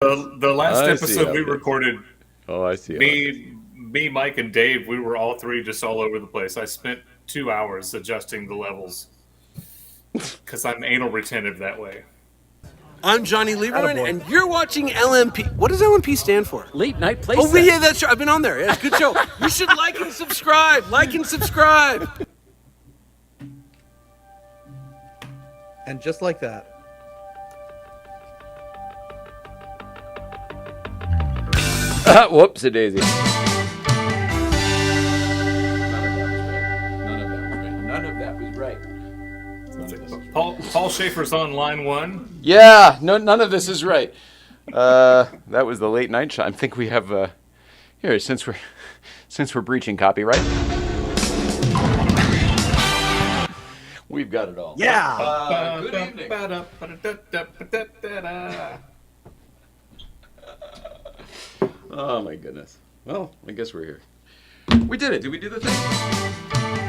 The last I see episode how we it is. recorded, Oh, I see how it is. me, Mike, and Dave, we were all three just all over the place. I spent 2 hours adjusting the levels because I'm anal retentive that way. I'm Johnny Lieberman, Attaboy. and you're watching LNP. What does LNP stand for? Late night play Oh, set. yeah, that's right. I've been on there. Yeah, it's a good show. You should like and subscribe. Like and subscribe. And just like that. Whoopsie daisy. None of that was right. Paul Schaefer's on line one. Yeah, none of this is right. That was the late night show. I think we have here since we're breaching copyright. We've got it all. Yeah. Good evening. Oh my goodness. Well, I guess we're here. We did it. Did we do the thing?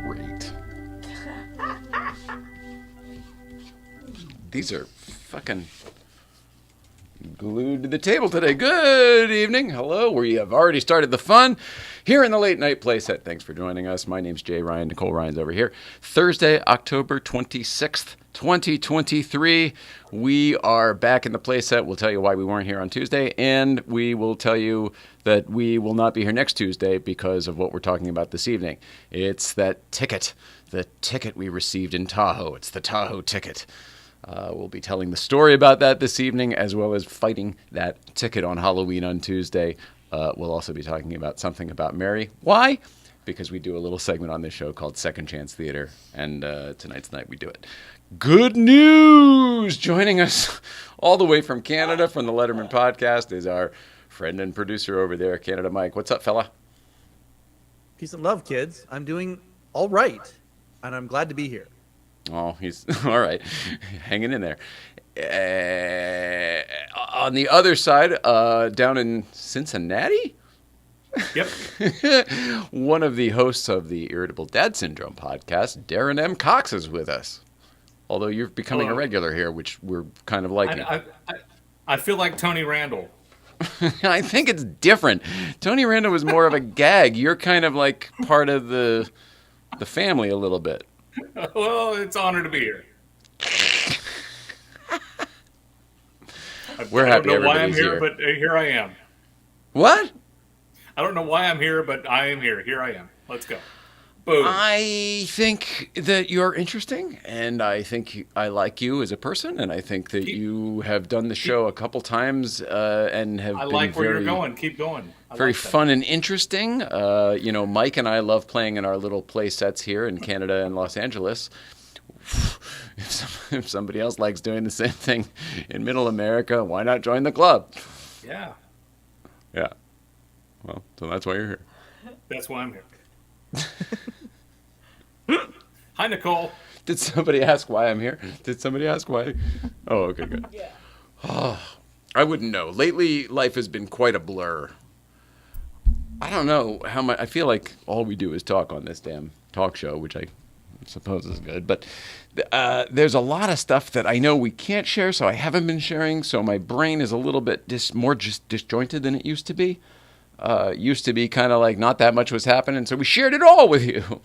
Great. These are fucking glued to the table today. Good evening. Hello. We have already started the fun here in the late night playset. Thanks for joining us. My name's Jay Ryan. Nicole Ryan's over here. Thursday, October 26th, 2023. We are back in the playset. We'll tell you why we weren't here on Tuesday, and we will tell you that we will not be here next Tuesday because of what we're talking about this evening. It's that ticket, the ticket we received in Tahoe. It's the Tahoe ticket. We'll be telling the story about that this evening, as well as fighting that ticket on Halloween on Tuesday. We'll also be talking about something about Mary. Why? Because we do a little segment on this show called Second Chance Theater, and tonight's night we do it. Good news! Joining us all the way from Canada, from the Letterman podcast, is our friend and producer over there, Canada Mike. What's up, fella? Peace and love, kids. I'm doing all right, and I'm glad to be here. Oh, he's all right, hanging in there. On the other side, down in Cincinnati, Yep. one of the hosts of the Irritable Dad Syndrome podcast, Darin M. Cox, is with us. Although you're becoming a Hello. regular here, which we're kind of liking. I feel like Tony Randall. I think it's different. Tony Randall was more of a gag. You're kind of like part of the family a little bit. Well, it's an honor to be here. We're I happy don't know why I'm everybody's here, here. but here I am. What? I don't know why I'm here, but I am here. Here I am. Let's go. Boom. I think that you're interesting, and I think I like you as a person, and I think that you have done the show a couple times and have I been like where very, you're going. Keep going. very like that. fun and interesting. Mike and I love playing in our little play sets here in Canada and Los Angeles. If somebody else likes doing the same thing in Middle America, why not join the club? Yeah, Yeah. Well, so that's why you're here. that's why I'm here. Hi, Nicole. Did somebody ask why I'm here? Did somebody ask why? Oh, okay, good. Yeah. Oh, I wouldn't know. Lately, life has been quite a blur. I don't know how much. I feel like all we do is talk on this damn talk show, which I suppose is good. But there's a lot of stuff that I know we can't share, so I haven't been sharing. So my brain is a little bit more disjointed than it used to be. Used to be kind of like not that much was happening, so we shared it all with you.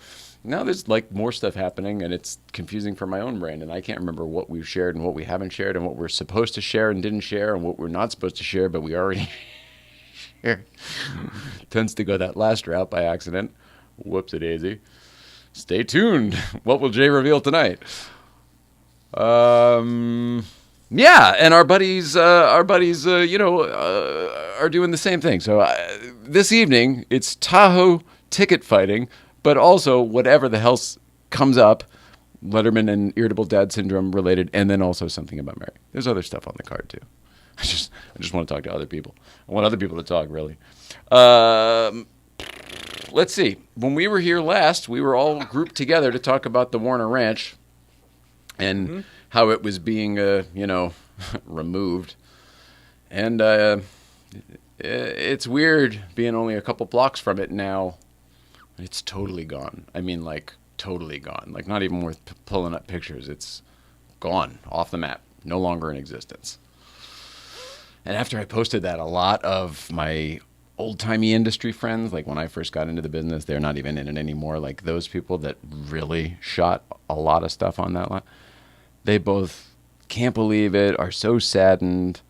Now there's like more stuff happening, and it's confusing for my own brain, and I can't remember what we've shared and what we haven't shared, and what we're supposed to share and didn't share, and what we're not supposed to share, but we already shared. Tends to go that last route by accident. Whoops-a-daisy. Stay tuned. What will Jay reveal tonight? Yeah, and our buddies, are doing the same thing. So this evening, it's Tahoe ticket fighting, but also whatever the hell comes up, Letterman and Irritable Dad Syndrome related, and then also something about Mary. There's other stuff on the card too. I just want to talk to other people. I want other people to talk, really. Let's see. When we were here last, we were all grouped together to talk about the Warner Ranch and how it was being, removed. And it's weird being only a couple blocks from it now. It's totally gone. I mean, like, totally gone. Like, not even worth pulling up pictures. It's gone off the map, no longer in existence. And after I posted that, a lot of my old-timey industry friends, like when I first got into the business, they're not even in it anymore. Like those people that really shot a lot of stuff on that line, they both can't believe it, are so saddened.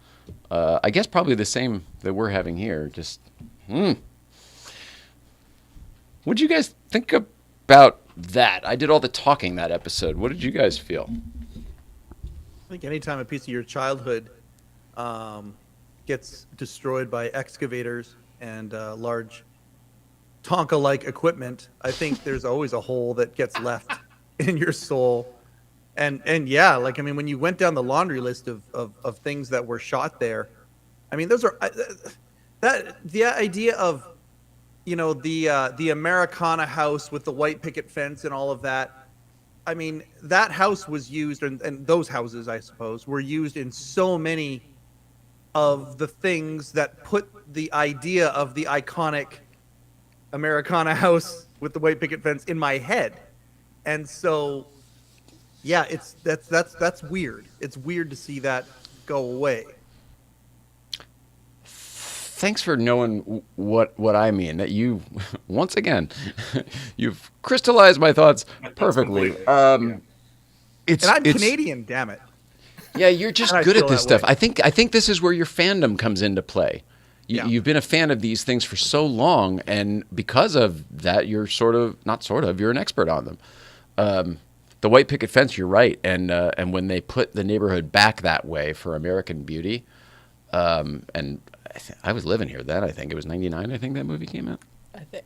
I guess probably the same that we're having here. Just, What'd you guys think about that? I did all the talking that episode. What did you guys feel? I think anytime a piece of your childhood gets destroyed by excavators and large Tonka-like equipment, I think there's always a hole that gets left in your soul. And yeah, like, I mean, when you went down the laundry list of things that were shot there, I mean, those are the idea of, you know, the Americana house with the white picket fence and all of that. I mean, that house was used, and those houses, I suppose, were used in so many of the things that put the idea of the iconic Americana house with the white picket fence in my head. And so, yeah, that's weird. It's weird to see that go away. Thanks for knowing what I mean. That you, once again, you've crystallized my thoughts perfectly. And I'm Canadian, damn it. Yeah, you're just good at this stuff. I think this is where your fandom comes into play. You've been a fan of these things for so long, and because of that, you're you're an expert on them. The white picket fence, you're right, and when they put the neighborhood back that way for American Beauty, and I was living here then. I think it was '99. I think that movie came out. I think.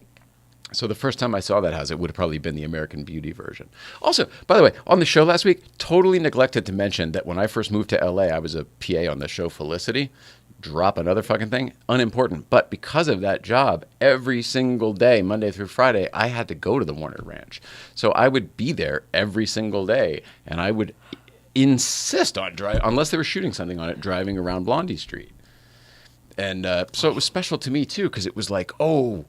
So the first time I saw that house, it would have probably been the American Beauty version. Also, by the way, on the show last week, totally neglected to mention that when I first moved to LA, I was a PA on the show Felicity. Drop another fucking thing, unimportant. But because of that job, every single day, Monday through Friday, I had to go to the Warner Ranch. So I would be there every single day, and I would insist on driving, unless they were shooting something on it, driving around Blondie Street. And so it was special to me, too, because it was like, oh,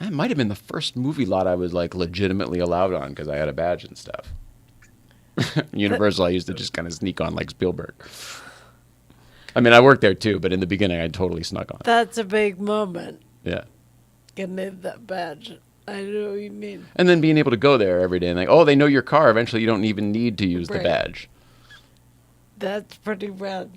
it might have been the first movie lot I was like legitimately allowed on because I had a badge and stuff. Universal, I used to just kind of sneak on like Spielberg. I mean, I worked there too, but in the beginning, I totally snuck on. That's a big moment. Yeah. Getting that badge. I know what you mean. And then being able to go there every day and like, oh, they know your car. Eventually, you don't even need to use the badge. That's pretty rad.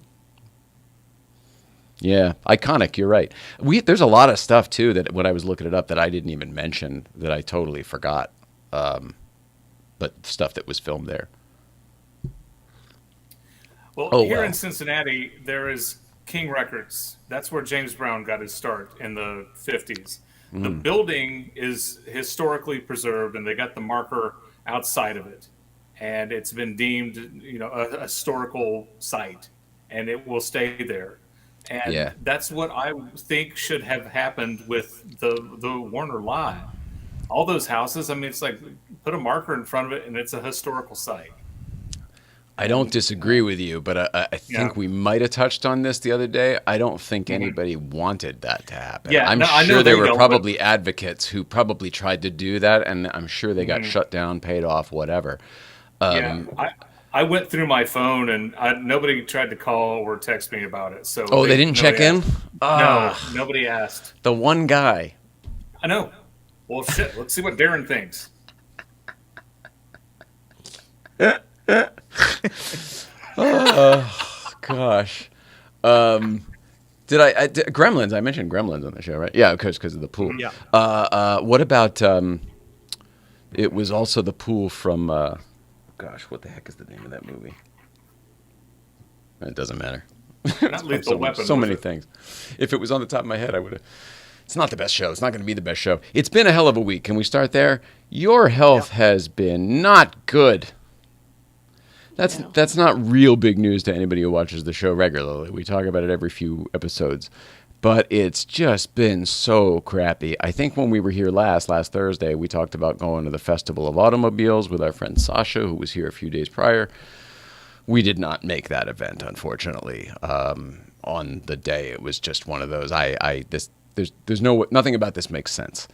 Yeah, iconic. You're right. There's a lot of stuff too that when I was looking it up that I didn't even mention that I totally forgot. But stuff that was filmed there. Well, here in Cincinnati, there is King Records. That's where James Brown got his start in the 50s. The building is historically preserved, and they got the marker outside of it. And it's been deemed, you know, a historical site, and it will stay there. And that's what I think should have happened with the Warner lot. All those houses, I mean, it's like put a marker in front of it, and it's a historical site. I don't disagree with you, but I think we might have touched on this the other day. I don't think anybody wanted that to happen. Yeah, I'm sure there were probably advocates who probably tried to do that, and I'm sure they got shut down, paid off, whatever. I went through my phone, and nobody tried to call or text me about it. So they didn't check in? No, nobody asked. The one guy. I know. Well, shit. Let's see what Darin thinks. Oh, gosh. Gremlins? I mentioned Gremlins on the show, right? Yeah, because of the pool. Yeah. What about? It was also the pool from. Gosh, what the heck is the name of that movie? It doesn't matter. Not Lethal Weapon. So many things. If it was on the top of my head, I would have. It's not the best show. It's not going to be the best show. It's been a hell of a week. Can we start there? Your health has been not good. That's not real big news to anybody who watches the show regularly. We talk about it every few episodes. But it's just been so crappy. I think when we were here last Thursday, we talked about going to the Festival of Automobiles with our friend Sasha, who was here a few days prior. We did not make that event, unfortunately. On the day, it was just one of those. There's nothing about this makes sense.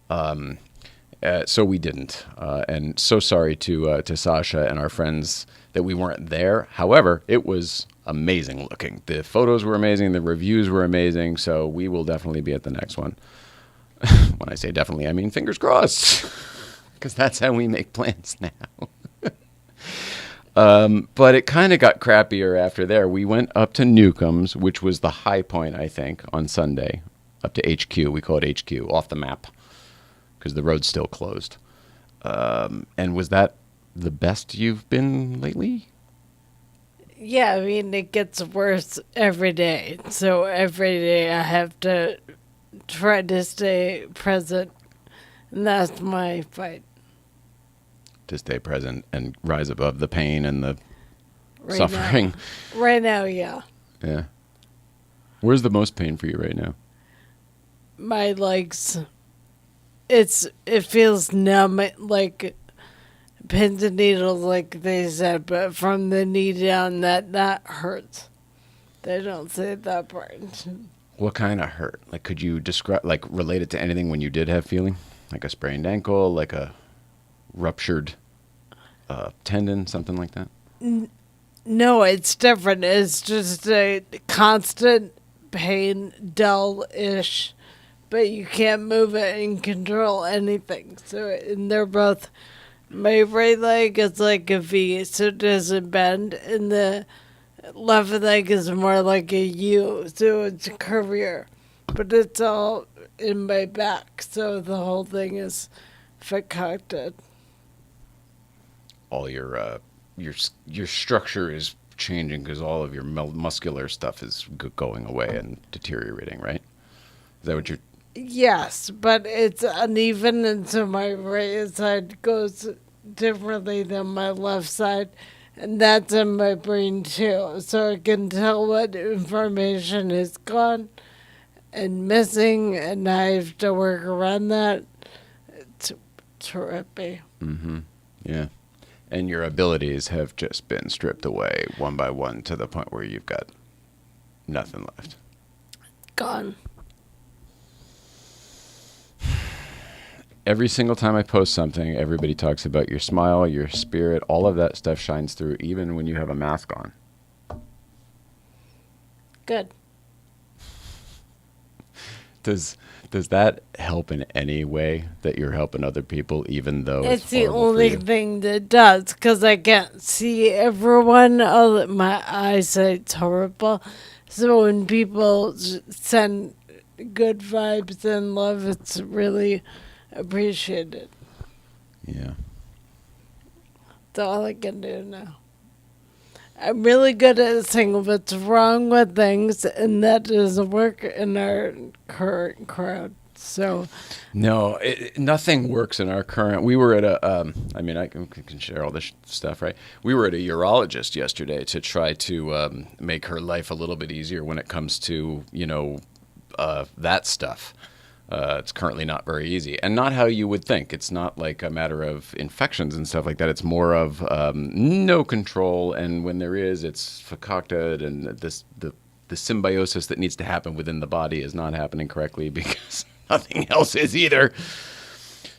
So we didn't. And so sorry to Sasha and our friends that we weren't there. However, it was amazing looking. The photos were amazing. The reviews were amazing. So we will definitely be at the next one. When I say definitely, I mean fingers crossed, because that's how we make plans now. But it kind of got crappier after there. We went up to Newcomb's, which was the high point, I think, on Sunday, up to HQ. We call it HQ, off the map, because the road's still closed. And was that the best you've been lately? Yeah, I mean, it gets worse every day. So every day I have to try to stay present. And that's my fight. To stay present and rise above the pain and the Right suffering. Now. Right now, yeah. Yeah. Where's the most pain for you right now? My legs. It feels numb, like pins and needles, like they said, but from the knee down, that hurts. They don't say that part. What kind of hurt? Like, could you describe, like, relate it to anything when you did have feeling? Like a sprained ankle, like a ruptured tendon, something like that? No, it's different. It's just a constant pain, dull-ish, but you can't move it and control anything. So, and they're both, my right leg is like a V, so it doesn't bend, and the left leg is more like a U, so it's curvier. But it's all in my back, so the whole thing is concocted. All your structure is changing because all of your muscular stuff is going away and deteriorating, right? Is that what you're... Yes, but it's uneven, and so my right side goes differently than my left side, and that's in my brain too. So I can tell what information is gone and missing, and I have to work around that. It's trippy. Mm-hmm. Yeah. And your abilities have just been stripped away one by one to the point where you've got nothing left. Gone. Every single time I post something, everybody talks about your smile, your spirit, all of that stuff shines through, even when you have a mask on. Good. Does that help in any way that you're helping other people, even though It's the horrible for only you? thing that does, because I can't see everyone. Oh, my eyesight's horrible. So when people send good vibes and love, it's really appreciated. Yeah. That's all I can do now. I'm really good at saying what's wrong with things, and that doesn't work in our current crowd. So, No, nothing works in our current. We were at a, I can share all this stuff, right? We were at a urologist yesterday to try to make her life a little bit easier when it comes to, that stuff. It's currently not very easy, and not how you would think. It's not like a matter of infections and stuff like that. It's more of no control, and when there is, it's concocted, and the symbiosis that needs to happen within the body is not happening correctly because nothing else is either.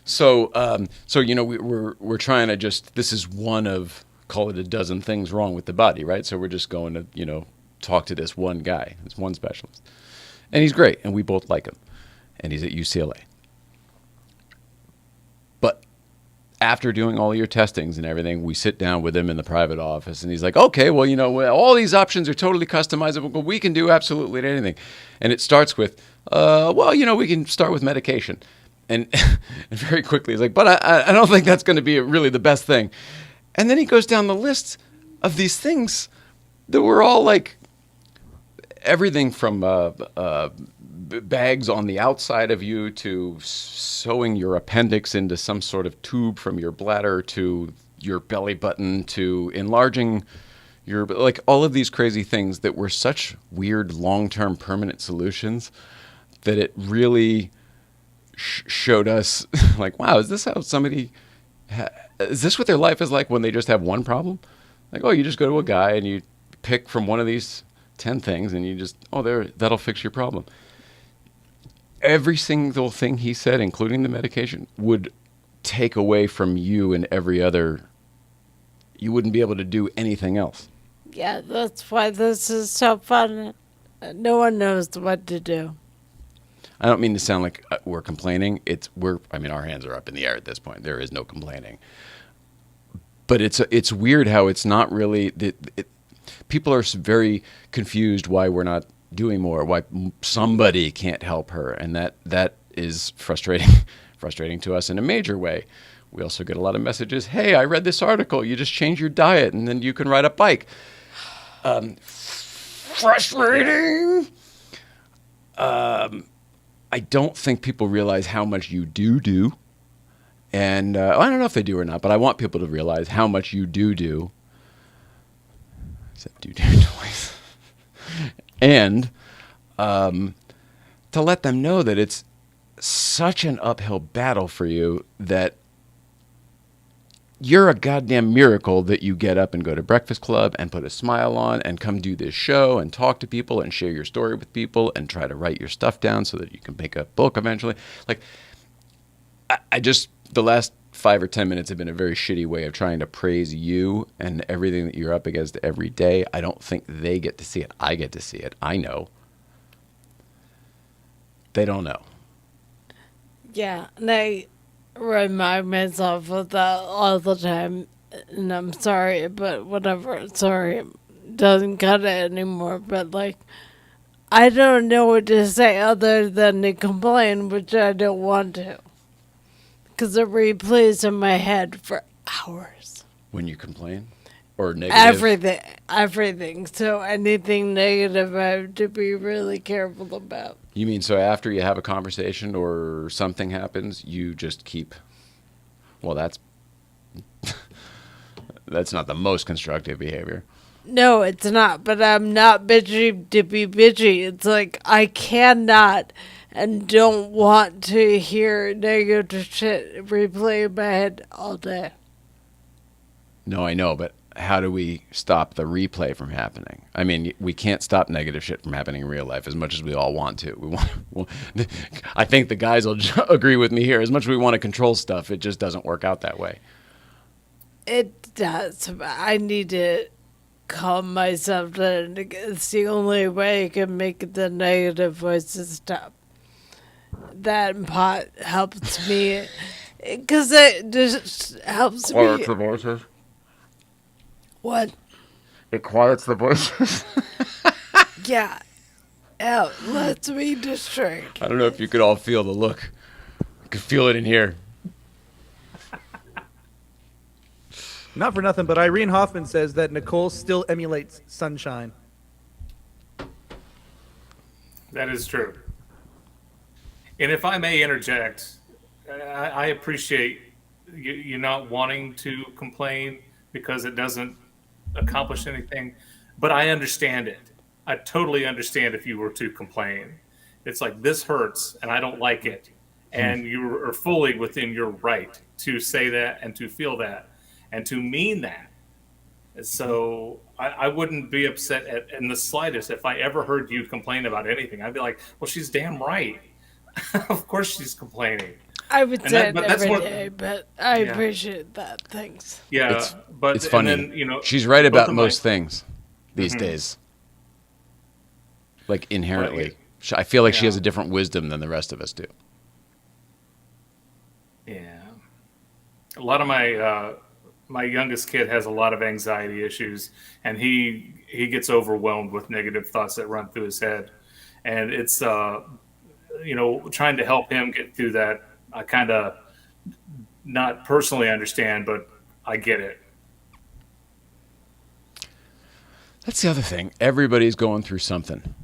So we're trying to just, this is one of, call it a dozen things wrong with the body, right? So we're just going to talk to this one guy, this one specialist, and he's great, and we both like him. And he's at UCLA. But after doing all your testings and everything, we sit down with him in the private office, and he's like, okay, well, all these options are totally customizable, but we can do absolutely anything. And it starts with, we can start with medication. And, and very quickly he's like, but I don't think that's going to be really the best thing. And then he goes down the list of these things that were all like everything from bags on the outside of you to sewing your appendix into some sort of tube from your bladder to your belly button to enlarging your, like, all of these crazy things that were such weird long-term permanent solutions that it really showed us like, wow, is this how somebody is this what their life is like when they just have one problem? Like, oh, you just go to a guy and you pick from one of these 10 things and you just, that'll fix your problem. Every single thing he said, including the medication, would take away from you and every other, you wouldn't be able to do anything else. Yeah, that's why this is so fun. No one knows what to do. I don't mean to sound like we're complaining. Our hands are up in the air at this point. There is no complaining. But it's weird how it's not really people are very confused why we're not doing more, why somebody can't help her, and that is frustrating to us in a major way. We also get a lot of messages, hey, I read this article, you just change your diet and then you can ride a bike. Frustrating. I don't think people realize how much you do. And I don't know if they do or not, but I want people to realize how much you do. Except do twice. And to let them know that it's such an uphill battle for you that you're a goddamn miracle that you get up and go to Breakfast Club and put a smile on and come do this show and talk to people and share your story with people and try to write your stuff down so that you can make a book eventually. Like, I just, the last 5 or 10 minutes have been a very shitty way of trying to praise you and everything that you're up against every day. I don't think they get to see it. I get to see it. I know. They don't know. Yeah, and I remind myself of that all the time, and I'm sorry, but whatever. Sorry, it doesn't cut it anymore, but like, I don't know what to say other than to complain, which I don't want to. Because it replays in my head for hours. When you complain? Or negative? Everything. So anything negative I have to be really careful about. You mean so after you have a conversation or something happens, you just keep... Well, that's not the most constructive behavior. No, it's not. But I'm not bitchy to be bitchy. It's like I cannot and don't want to hear negative shit replay in my head all day. No, I know, but how do we stop the replay from happening? I mean, we can't stop negative shit from happening in real life as much as we all want to. I think the guys will agree with me here. As much as we want to control stuff, it just doesn't work out that way. It does. I need to calm myself down. It's the only way I can make the negative voices stop. That pot helps me because it just helps me. Quiets the voices. What? It quiets the voices. Yeah. It lets me distract. I don't know if you could all feel the look. I could feel it in here. Not for nothing, but Irene Hoffman says that Nicole still emulates Sunshine. That is true. And if I may interject, I appreciate you not wanting to complain because it doesn't accomplish anything, but I understand it. I totally understand if you were to complain. It's like, this hurts and I don't like it. And you are fully within your right to say that and to feel that and to mean that. So I wouldn't be upset in the slightest if I ever heard you complain about anything. I'd be like, well, she's damn right. Of course she's complaining. I would say it every day, but I appreciate that. Thanks. Yeah, but it's funny. And then, she's right about most things these days. Like inherently, I feel like she has a different wisdom than the rest of us do. Yeah, a lot of my youngest kid has a lot of anxiety issues, and he gets overwhelmed with negative thoughts that run through his head, and it's trying to help him get through that. I kind of not personally understand, but I get it. That's the other thing. Everybody's going through something.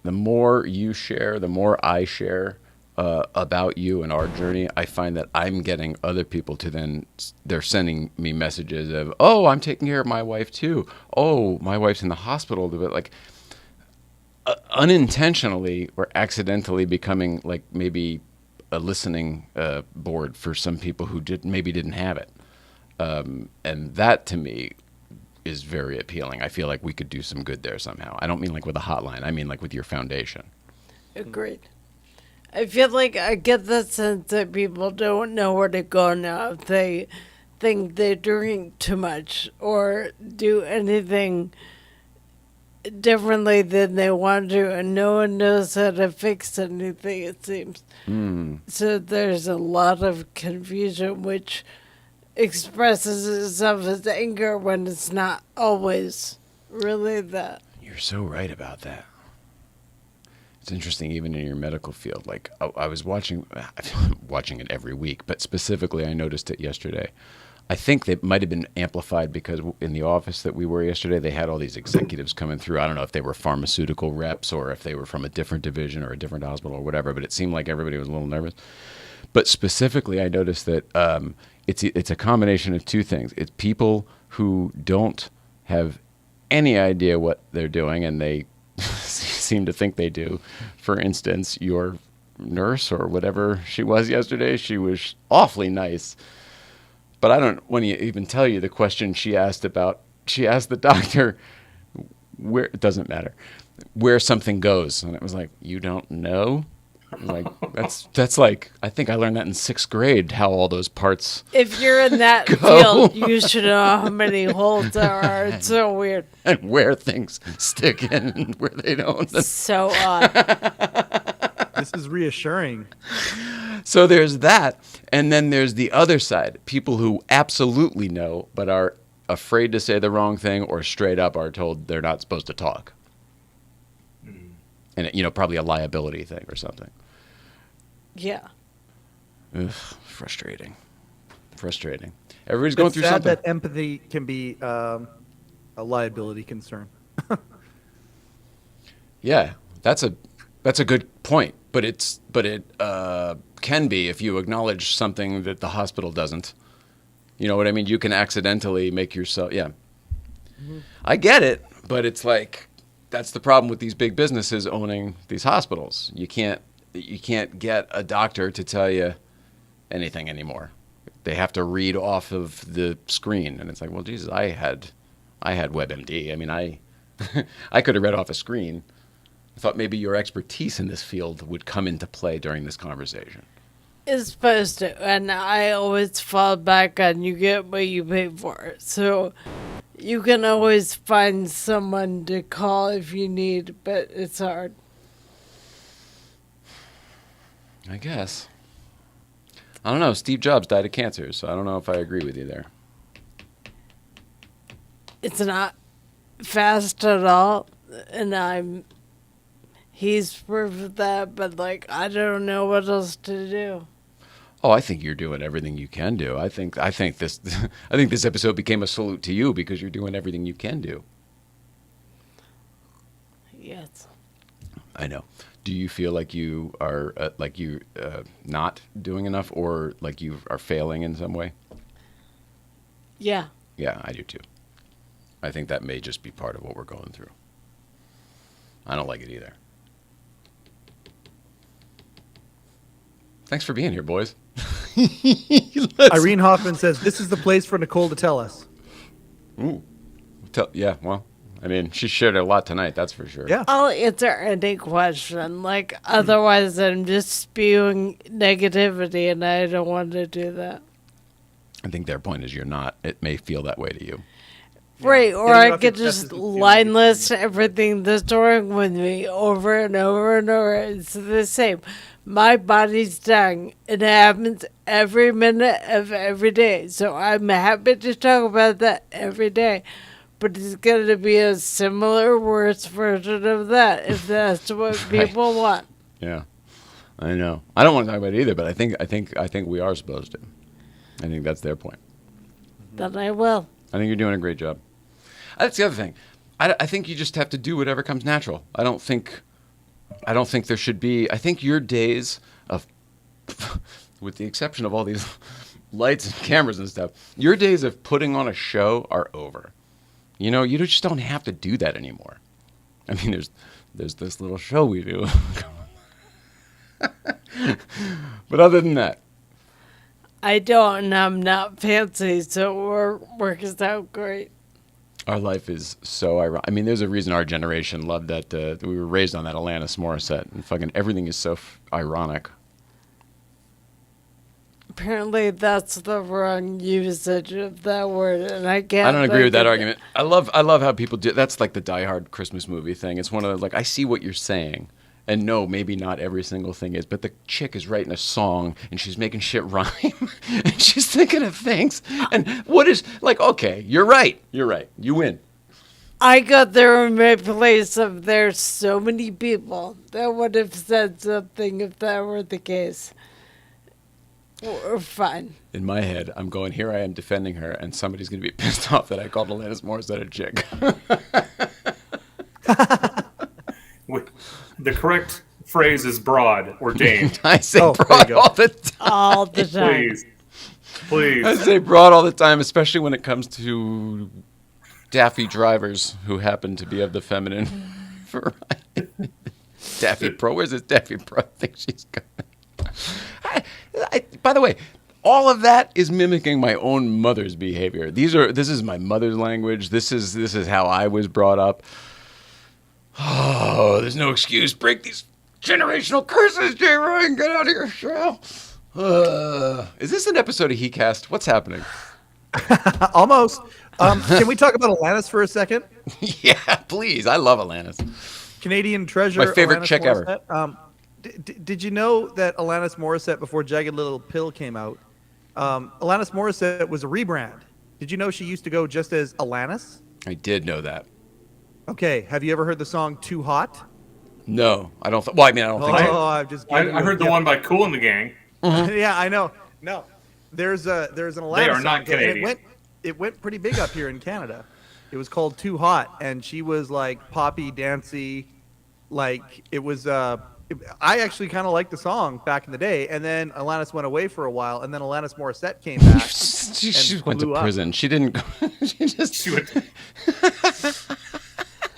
The more you share, the more I share about you and our journey, I find that I'm getting other people to then, they're sending me messages of, oh, I'm taking care of my wife too. Oh, my wife's in the hospital. But like, unintentionally or accidentally becoming like maybe a listening board for some people who maybe didn't have it. And that to me is very appealing. I feel like we could do some good there somehow. I don't mean like with a hotline. I mean like with your foundation. Agreed. I feel like I get the sense that people don't know where to go now. They think they drink too much or do anything differently than they want to, and no one knows how to fix anything, it seems. So there's a lot of confusion, which expresses itself as anger when it's not always really that. You're so right about that. It's interesting, even in your medical field. Like, I was watching it every week, but specifically I noticed it yesterday. I think they might have been amplified because in the office that we were yesterday, they had all these executives coming through. I don't know if they were pharmaceutical reps or if they were from a different division or a different hospital or whatever, but it seemed like everybody was a little nervous. But specifically, I noticed that it's a combination of two things. It's people who don't have any idea what they're doing, and they seem to think they do. For instance, your nurse or whatever she was yesterday, she was awfully nice. But I don't want to even tell you the question she asked the doctor, where, it doesn't matter, where something goes. And it was like, you don't know? Like, that's like, I think I learned that in 6th grade, how all those parts If you're in that field, you should know how many holes there are. It's so weird. and where things stick in and where they don't. So odd. This is reassuring. So there's that. And then there's the other side, people who absolutely know but are afraid to say the wrong thing or straight up are told they're not supposed to talk. And, probably a liability thing or something. Yeah. Ugh, frustrating. Everybody's going It's through sad something. that empathy can be a liability concern. Yeah, that's a good point. But it can be if you acknowledge something that the hospital doesn't. You know what I mean? You can accidentally make yourself. Yeah, I get it, but it's like that's the problem with these big businesses owning these hospitals. You can't get a doctor to tell you anything anymore. They have to read off of the screen, and it's like, well, Jesus, I had WebMD. I mean, I could have read off a screen. I thought maybe your expertise in this field would come into play during this conversation. It's supposed to, and I always fall back on you get what you pay for. So you can always find someone to call if you need, but it's hard. I guess. I don't know. Steve Jobs died of cancer, so I don't know if I agree with you there. It's not fast at all, and he's proof of that, but I don't know what else to do. Oh, I think you're doing everything you can do. I think this episode became a salute to you because you're doing everything you can do. Yes. I know. Do you feel like you are not doing enough, or like you are failing in some way? Yeah. Yeah, I do too. I think that may just be part of what we're going through. I don't like it either. Thanks for being here, boys. Irene Hoffman says, this is the place for Nicole to tell us. Ooh. Yeah, well, I mean, she shared a lot tonight, that's for sure. Yeah. I'll answer any question. Otherwise, I'm just spewing negativity, and I don't want to do that. I think their point is you're not. It may feel that way to you. Right, or Getting I off could your chest just is feeling line list everything that's wrong with me over and over and over. It's the same. My body's dying. It happens every minute of every day. So I'm happy to talk about that every day. But it's going to be a similar, worse version of that if that's what people want. Yeah, I know. I don't want to talk about it either, but I think we are supposed to. I think that's their point. Then I will. I think you're doing a great job. That's the other thing. I think you just have to do whatever comes natural. I don't think there should be. I think your days of, with the exception of all these lights and cameras and stuff, your days of putting on a show are over. You know, you just don't have to do that anymore. I mean, there's this little show we do. But other than that, I don't, and I'm not fancy, so work is out great. our life is so ironic. I mean, there's a reason our generation loved that. We were raised on that Alanis Morissette, and fucking everything is so ironic. Apparently, that's the wrong usage of that word, and I can't. I don't agree with that think of argument. I love how people do. That's like the Die Hard Christmas movie thing. It's one of the, like, I see what you're saying, and no, maybe not every single thing is, but the chick is writing a song and she's making shit rhyme, and she's thinking of things. And what is like? Okay, you're right. You win. I got there in my place of there's so many people that would have said something if that were the case. Or fine. In my head, I'm going, here I am defending her, and somebody's going to be pissed off that I called Alanis Morissette a chick. The correct phrase is broad or dame. I say Oh, there broad you go. all the time. All the time. Please. I say broad all the time, especially when it comes to daffy drivers who happen to be of the feminine variety. Daffy Pro, where's this Daffy Pro? I think she's going. By the way, all of that is mimicking my own mother's behavior. This is my mother's language. This is how I was brought up. Oh, there's no excuse. Break these generational curses, J. Ryan. Get out of your shell. Is this an episode of HeCast? What's happening? Almost. Can we talk about Alanis for a second? Yeah, please. I love Alanis. Canadian treasure. My favorite Alanis chick ever. Morissette. Did you know that Alanis Morissette, before Jagged Little Pill came out, Alanis Morissette was a rebrand? Did you know she used to go just as Alanis? I did know that. Okay, have you ever heard the song "Too Hot"? No, I don't. Well, I mean, I don't think so. Oh, I've just. I heard the one by Kool and the Gang. Yeah, I know. No, there's an Alanis. They are song, not and Canadian. It went pretty big up here in Canada. It was called "Too Hot," and she was like poppy, dancey, like it was. I actually kind of liked the song back in the day, and then Alanis went away for a while, and then Alanis Morissette came back. She went to blew up. prison. She didn't go. She just She would,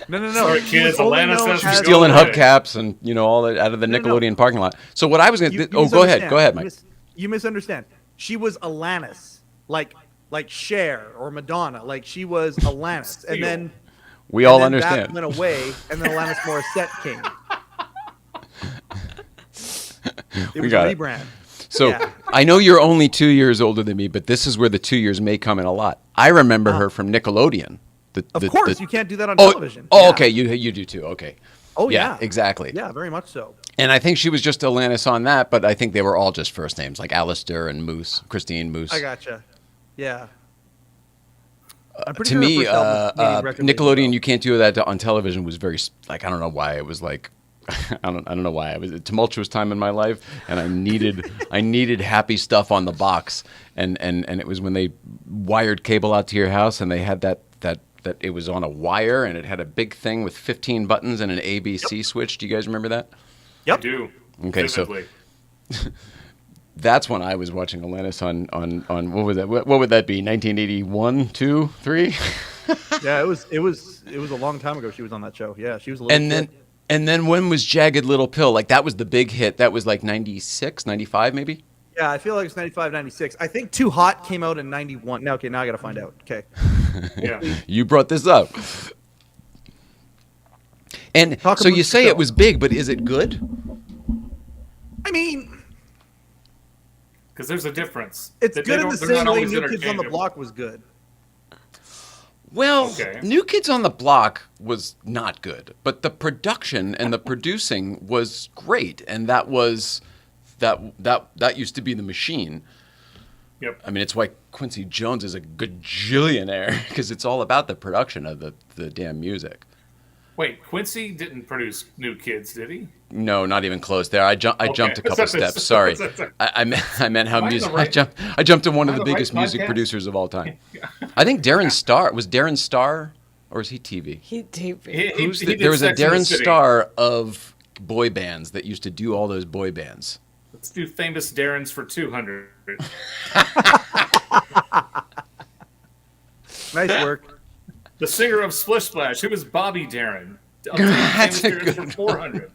No. Sorry, She was kids, only Alanis known has to as- go stealing away. hubcaps and all that out of the No. Nickelodeon parking lot. So what I was going You to go ahead, Mike. You misunderstand. She was Alanis, like Cher or Madonna. Like she was Alanis, and then We all and then understand. that went away, and then Alanis Morissette came. It was got a it. rebrand. So Yeah. I know you're only 2 years older than me, but this is where the 2 years may come in a lot. I remember her from Nickelodeon. Of course, you can't do that on Oh, television. oh, Yeah. okay. You do too. Okay. Oh yeah. exactly. Yeah, very much so. And I think she was just Alanis on that, but I think they were all just first names, like Alistair and Moose, Christine Moose. I gotcha. Yeah. I'm pretty To sure her me, first album was Canadian record label, Nickelodeon, though. you can't do that on television was very, like, I don't know why it was like, I don't know why. It was a tumultuous time in my life, and I needed happy stuff on the box, and it was when they wired cable out to your house, and they had that it was on a wire, and it had a big thing with 15 buttons and an ABC switch. Do you guys remember that? I Yep. do. Okay, so- vividly. That's when I was watching Alanis on what was that? What would that be? 1981, 2, 3? Yeah, it was a long time ago. She was on that show. Yeah, she was a little. And then when was Jagged Little Pill? Like that was the big hit. That was like 96, 95 maybe? Yeah, I feel like it's 95, 96. I think Too Hot came out in 91. Now, okay, now I got to find out. Okay. Yeah. You brought this up. And Talk so about you the say show. it was big, but is it good? I mean, Because there's a difference. it's They good in don't- the they're same not way always New Kids on the interchangeable. Block was good. Well, Okay. New Kids on the Block was not good, but the production and the producing was great, and that was that used to be the machine. Yep. I mean, it's why Quincy Jones is a gajillionaire because it's all about the production of the damn music. Wait, Quincy didn't produce New Kids, did he? No, not even close there. I jumped a couple steps. Sorry, I meant how Am I in music. the right- I jumped to one of Am I the the right biggest music podcast? producers of all time. I think Darin Starr was Darin Starr, or is he TV? He TV. There was a Sex and the Darin City. Starr of boy bands that used to do all those boy bands. Let's do famous Darins for 200. Nice work. The singer of Splish Splash, who was Bobby Darin. That's Famous a Darins good for 400.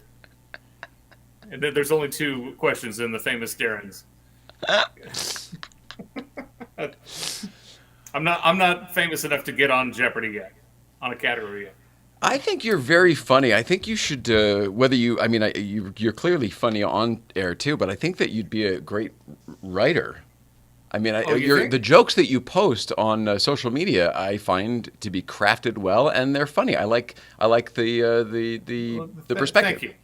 And then there's only 2 questions in the famous Darins. I'm not famous enough to get on Jeopardy yet, on a category yet. I think you're very funny. I think you should, you're clearly funny on air too, but I think that you'd be a great writer. I mean, Oh, you think? the jokes that you post on social media, I find to be crafted well, and they're funny. I like Well, the thank perspective.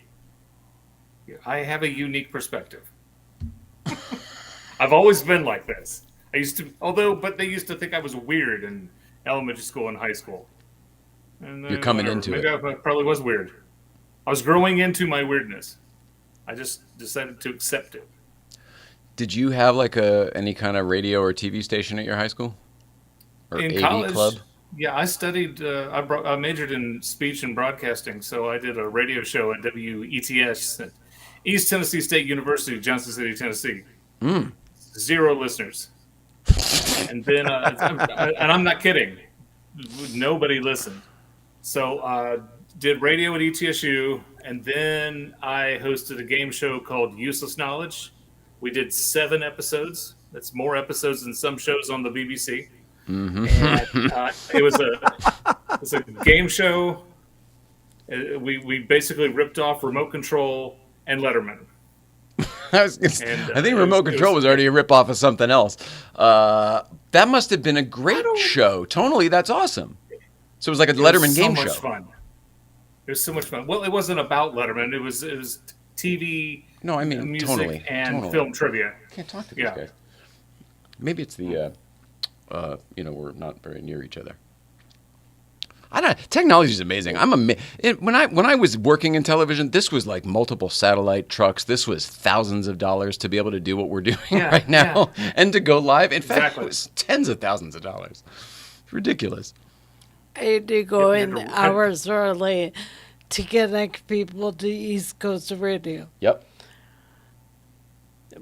you. I have a unique perspective. I've always been like this. I used to, but they used to think I was weird in elementary school and high school. And You're then coming whatever. into Maybe it. I probably was weird. I was growing into my weirdness. I just decided to accept it. Did you have like a any kind of radio or TV station at your high school or In AV club? college, yeah, I studied. I majored in speech and broadcasting, so I did a radio show at WETS at East Tennessee State University, Johnson City, Tennessee. Zero listeners, and then, and I'm not kidding. Nobody listened. So did radio at ETSU, and then I hosted a game show called Useless Knowledge. We did 7 episodes. That's more episodes than some shows on the BBC. And it was a game show. We basically ripped off Remote Control and Letterman. And I think Remote Control was already a ripoff of something else. That must have been a great show. Tonally, that's awesome. So it was like a Letterman so game much show. fun. It was so much fun. Well, it wasn't about Letterman. It was TV, No, I mean music, tonally. and Tonally. film trivia. Can't talk to these Yeah. guys. Maybe it's the, we're not very near each other. I don't. Technology is amazing. When I was working in television, this was like multiple satellite trucks. This was thousands of dollars to be able to do what we're doing Yeah, right now and to go live. In fact, Exactly. it was tens of thousands of dollars. It's ridiculous. I had to go Yeah, in and- hours early to connect people to East Coast Radio. Yep.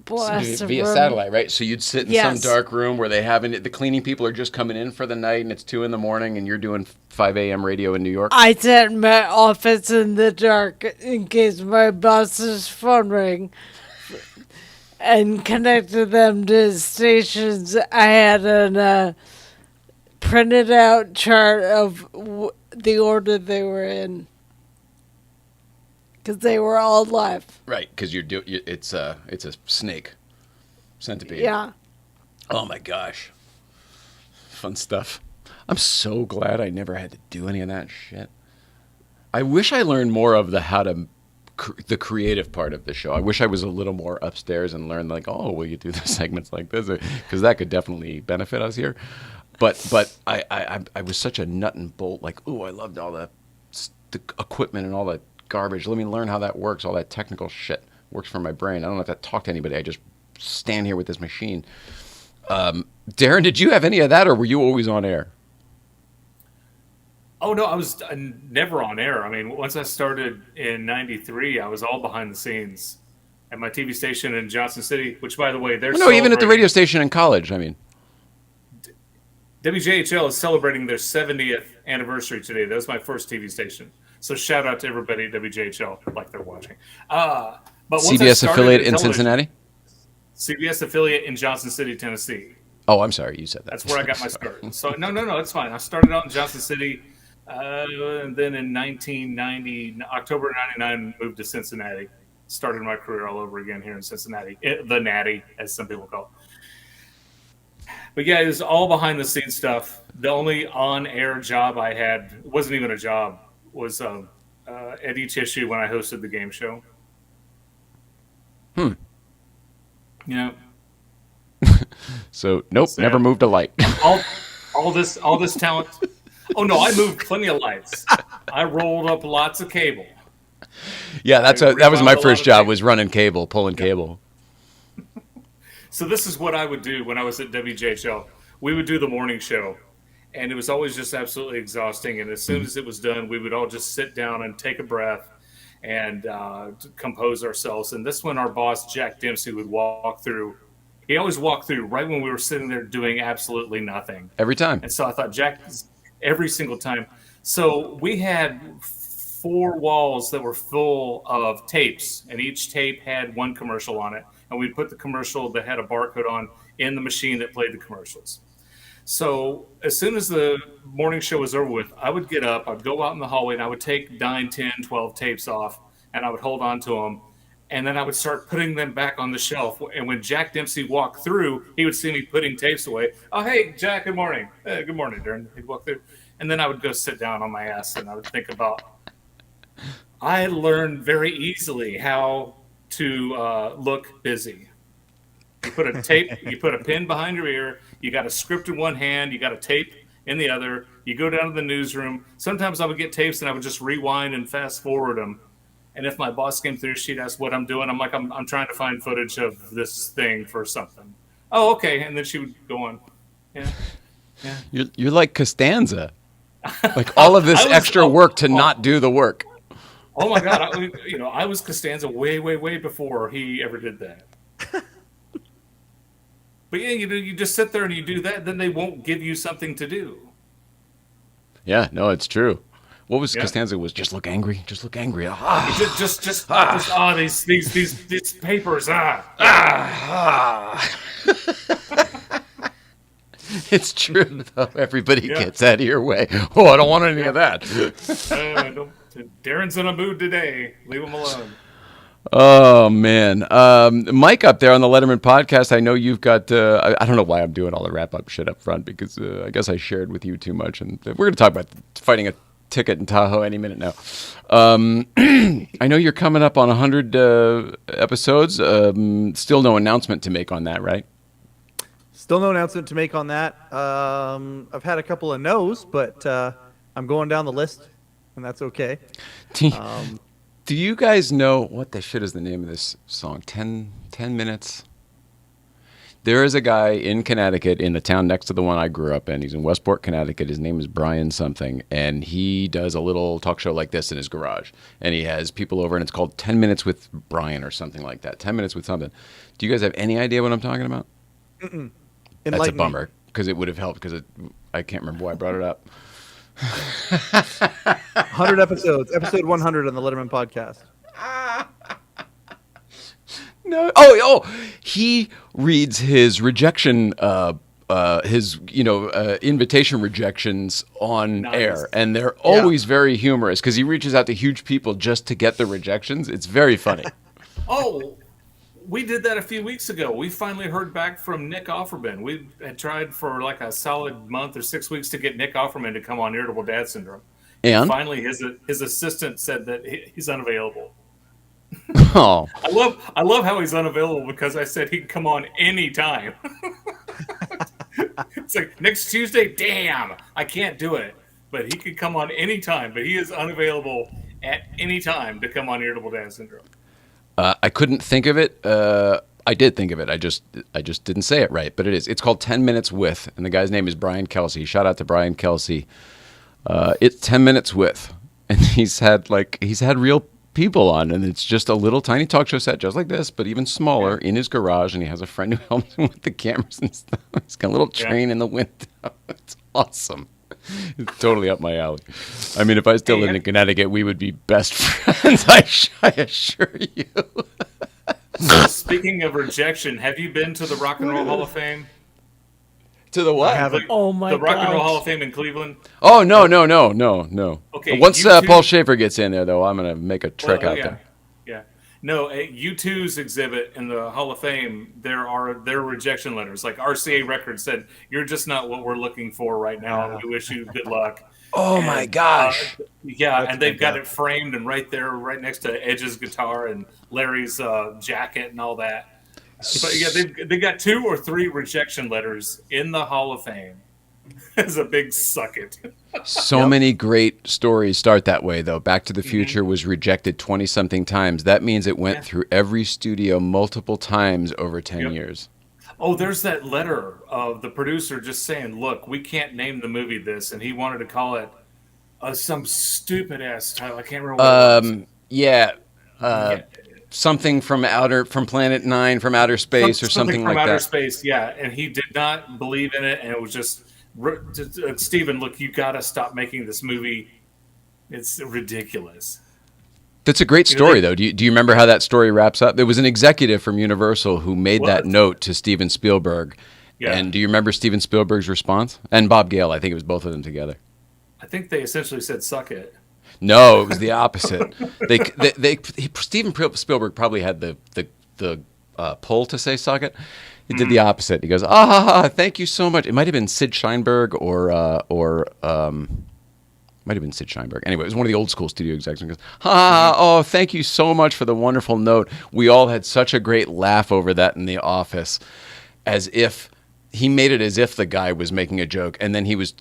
Blast a Via room. satellite, right? So you'd sit in Yes. some dark room where they haven't. The cleaning people are just coming in for the night, and it's 2 a.m, and you're doing 5 a.m. radio in New York. I sat in my office in the dark in case my boss's phone rang and connected them to stations. I had a printed out chart of the order they were in because they were all live. Right, because it's a snake, centipede. Yeah. Oh my gosh, fun stuff. I'm so glad I never had to do any of that shit. I wish I learned more of the creative part of the show. I wish I was a little more upstairs and learned like, oh, will you do the segments like this? Because that could definitely benefit us here. But I was such a nut and bolt. Like, oh, I loved all the equipment and all that garbage. Let me learn how that works. All that technical shit works for my brain. I don't have to talk to anybody. I just stand here with this machine. Darin, did you have any of that, or were you always on air? Oh no, I was never on air. I mean, once I started in '93, I was all behind the scenes at my TV station in Johnson City. Which, by the way, they're No, even at the celebrating- radio station in college. I mean, WJHL is celebrating their 70th anniversary today. That was my first TV station. So shout out to everybody at WJHL, like they're watching. But once I CBS started affiliate in television- Cincinnati. CBS affiliate in Johnson City, Tennessee. Oh, I'm sorry, you said that. That's where I got my start. So no, it's fine. I started out in Johnson City, and then in 1990, October '99, moved to Cincinnati. Started my career all over again here in Cincinnati, the Natty, as some people call it. But yeah, it was all behind the scenes stuff. The only on-air job I had wasn't even a job. Was at each issue when I hosted the game show. You know, So nope, Sad. never moved a light. all this talent. Oh no, I moved plenty of lights. I rolled up lots of cable. Yeah, that was my rewound a lot first of job, things. was running cable, pulling cable. So this is what I would do when I was at WJHL. We would do the morning show, and it was always just absolutely exhausting. And as soon as it was done, we would all just sit down and take a breath and compose ourselves. And this when our boss, Jack Dempsey, would walk through. He always walked through right when we were sitting there doing absolutely nothing. Every time. And so I thought, Jack, every single time. So we had 4 walls that were full of tapes, and each tape had one commercial on it. And we'd put the commercial that had a barcode on in the machine that played the commercials. So as soon as the morning show was over with, I would get up, I'd go out in the hallway, and I would take 9, 10, 12 tapes off, and I would hold on to them. and then I would start putting them back on the shelf. And when Jack Dempsey walked through, he would see me putting tapes away. Oh, hey, Jack, good morning. Hey, good morning, Darin. He'd walk through. And then I would go sit down on my ass, and I would think about, I learned very easily how to look busy. You put a tape, you put a pin behind your ear, you got a script in one hand, you got a tape in the other, you go down to the newsroom. Sometimes I would get tapes and I would just rewind and fast forward them. And if my boss came through, she'd ask what I'm doing. I'm like, I'm trying to find footage of this thing for something. Oh, okay. And then she would go on. Yeah. You're like Costanza. Like all of this extra work to not do the work. Oh my God. I was Costanza way, way, way before he ever did that. But yeah, you just sit there and you do that, then they won't give you something to do. Yeah, no, it's true. What was Costanza? Was just look angry, just look angry. These papers. It's true though. Everybody gets out of your way. Oh, I don't want any of that. Darin's in a mood today. Leave him alone. Oh man, Mike up there on the Letterman podcast. I know you've got. I don't know why I'm doing all the wrap up shit up front because I guess I shared with you too much, and we're going to talk about fighting a ticket in Tahoe any minute now. I know you're coming up on 100 episodes. Still no announcement to make on that, right? Still no announcement to make on that. I've had a couple of no's, but I'm going down the list, and that's okay. Do you guys know what the shit is the name of this song? 10 minutes? There is a guy in Connecticut in the town next to the one I grew up in. He's in Westport, Connecticut. His name is Brian something, and he does a little talk show like this in his garage. And he has people over, and it's called 10 Minutes with Brian or something like that. 10 Minutes with something. Do you guys have any idea what I'm talking about? Mm-mm. That's a bummer, because it would have helped, because I can't remember why I brought it up. 100 episodes. Episode 100 on the Letterman podcast. No. Oh, he reads his rejection, invitation rejections on air, and they're always very humorous because he reaches out to huge people just to get the rejections. It's very funny. Oh, we did that a few weeks ago. We finally heard back from Nick Offerman. We had tried for like a solid month or 6 weeks to get Nick Offerman to come on Irritable Dad Syndrome. And finally, his assistant said that he's unavailable. Oh, I love how he's unavailable because I said he can come on anytime. It's like next Tuesday. Damn, I can't do it, but he could come on anytime. But he is unavailable at any time to come on Irritable Dad Syndrome. I couldn't think of it. I did think of it. I just didn't say it right. But it is. It's called 10 Minutes With, and the guy's name is Brian Kelsey. Shout out to Brian Kelsey. It's 10 Minutes With, and he's had real people on, and it's just a little tiny talk show set just like this, but even smaller in his garage, and he has a friend who helps him with the cameras and stuff. He's got a little train in the window. It's awesome. It's totally up my alley. I mean, if I still lived in Connecticut, we would be best friends. I assure you. Speaking of rejection, have you been to the Rock and Roll Hall of Fame? To the what? Oh my God. The Rock and Roll Hall of Fame in Cleveland? Oh, no. Okay. Once Paul Schaefer gets in there, though, I'm going to make a trek out there. Yeah. No, at U2's exhibit in the Hall of Fame, there are rejection letters. Like RCA Records said, you're just not what we're looking for right now. We wish you good luck. Oh, my gosh. And they've got it framed and right there, right next to Edge's guitar and Larry's jacket and all that. But yeah, they got 2 or 3 rejection letters in the Hall of Fame. It's a big suck it. So many great stories start that way, though. Back to the Future was rejected 20-something times. That means it went through every studio multiple times over 10 years. Oh, there's that letter of the producer just saying, look, we can't name the movie this. And he wanted to call it some stupid-ass title. I can't remember what it was. Something from Planet 9, from outer space, or something like that. From outer space, yeah. And he did not believe in it, and it was just, Steven, look, you got to stop making this movie. It's ridiculous. That's a great story, though. Do you remember how that story wraps up? There was an executive from Universal who made that note to Steven Spielberg. Yeah. And do you remember Steven Spielberg's response? And Bob Gale, I think it was both of them together. I think they essentially said, suck it. No, it was the opposite. Steven Spielberg probably had the pull to say "suck it." He did the opposite. He goes, thank you so much. It might have been Sid Sheinberg or might have been Sid Sheinberg. Anyway, it was one of the old school studio execs. And goes, thank you so much for the wonderful note. We all had such a great laugh over that in the office, as if he made it as if the guy was making a joke, and then he was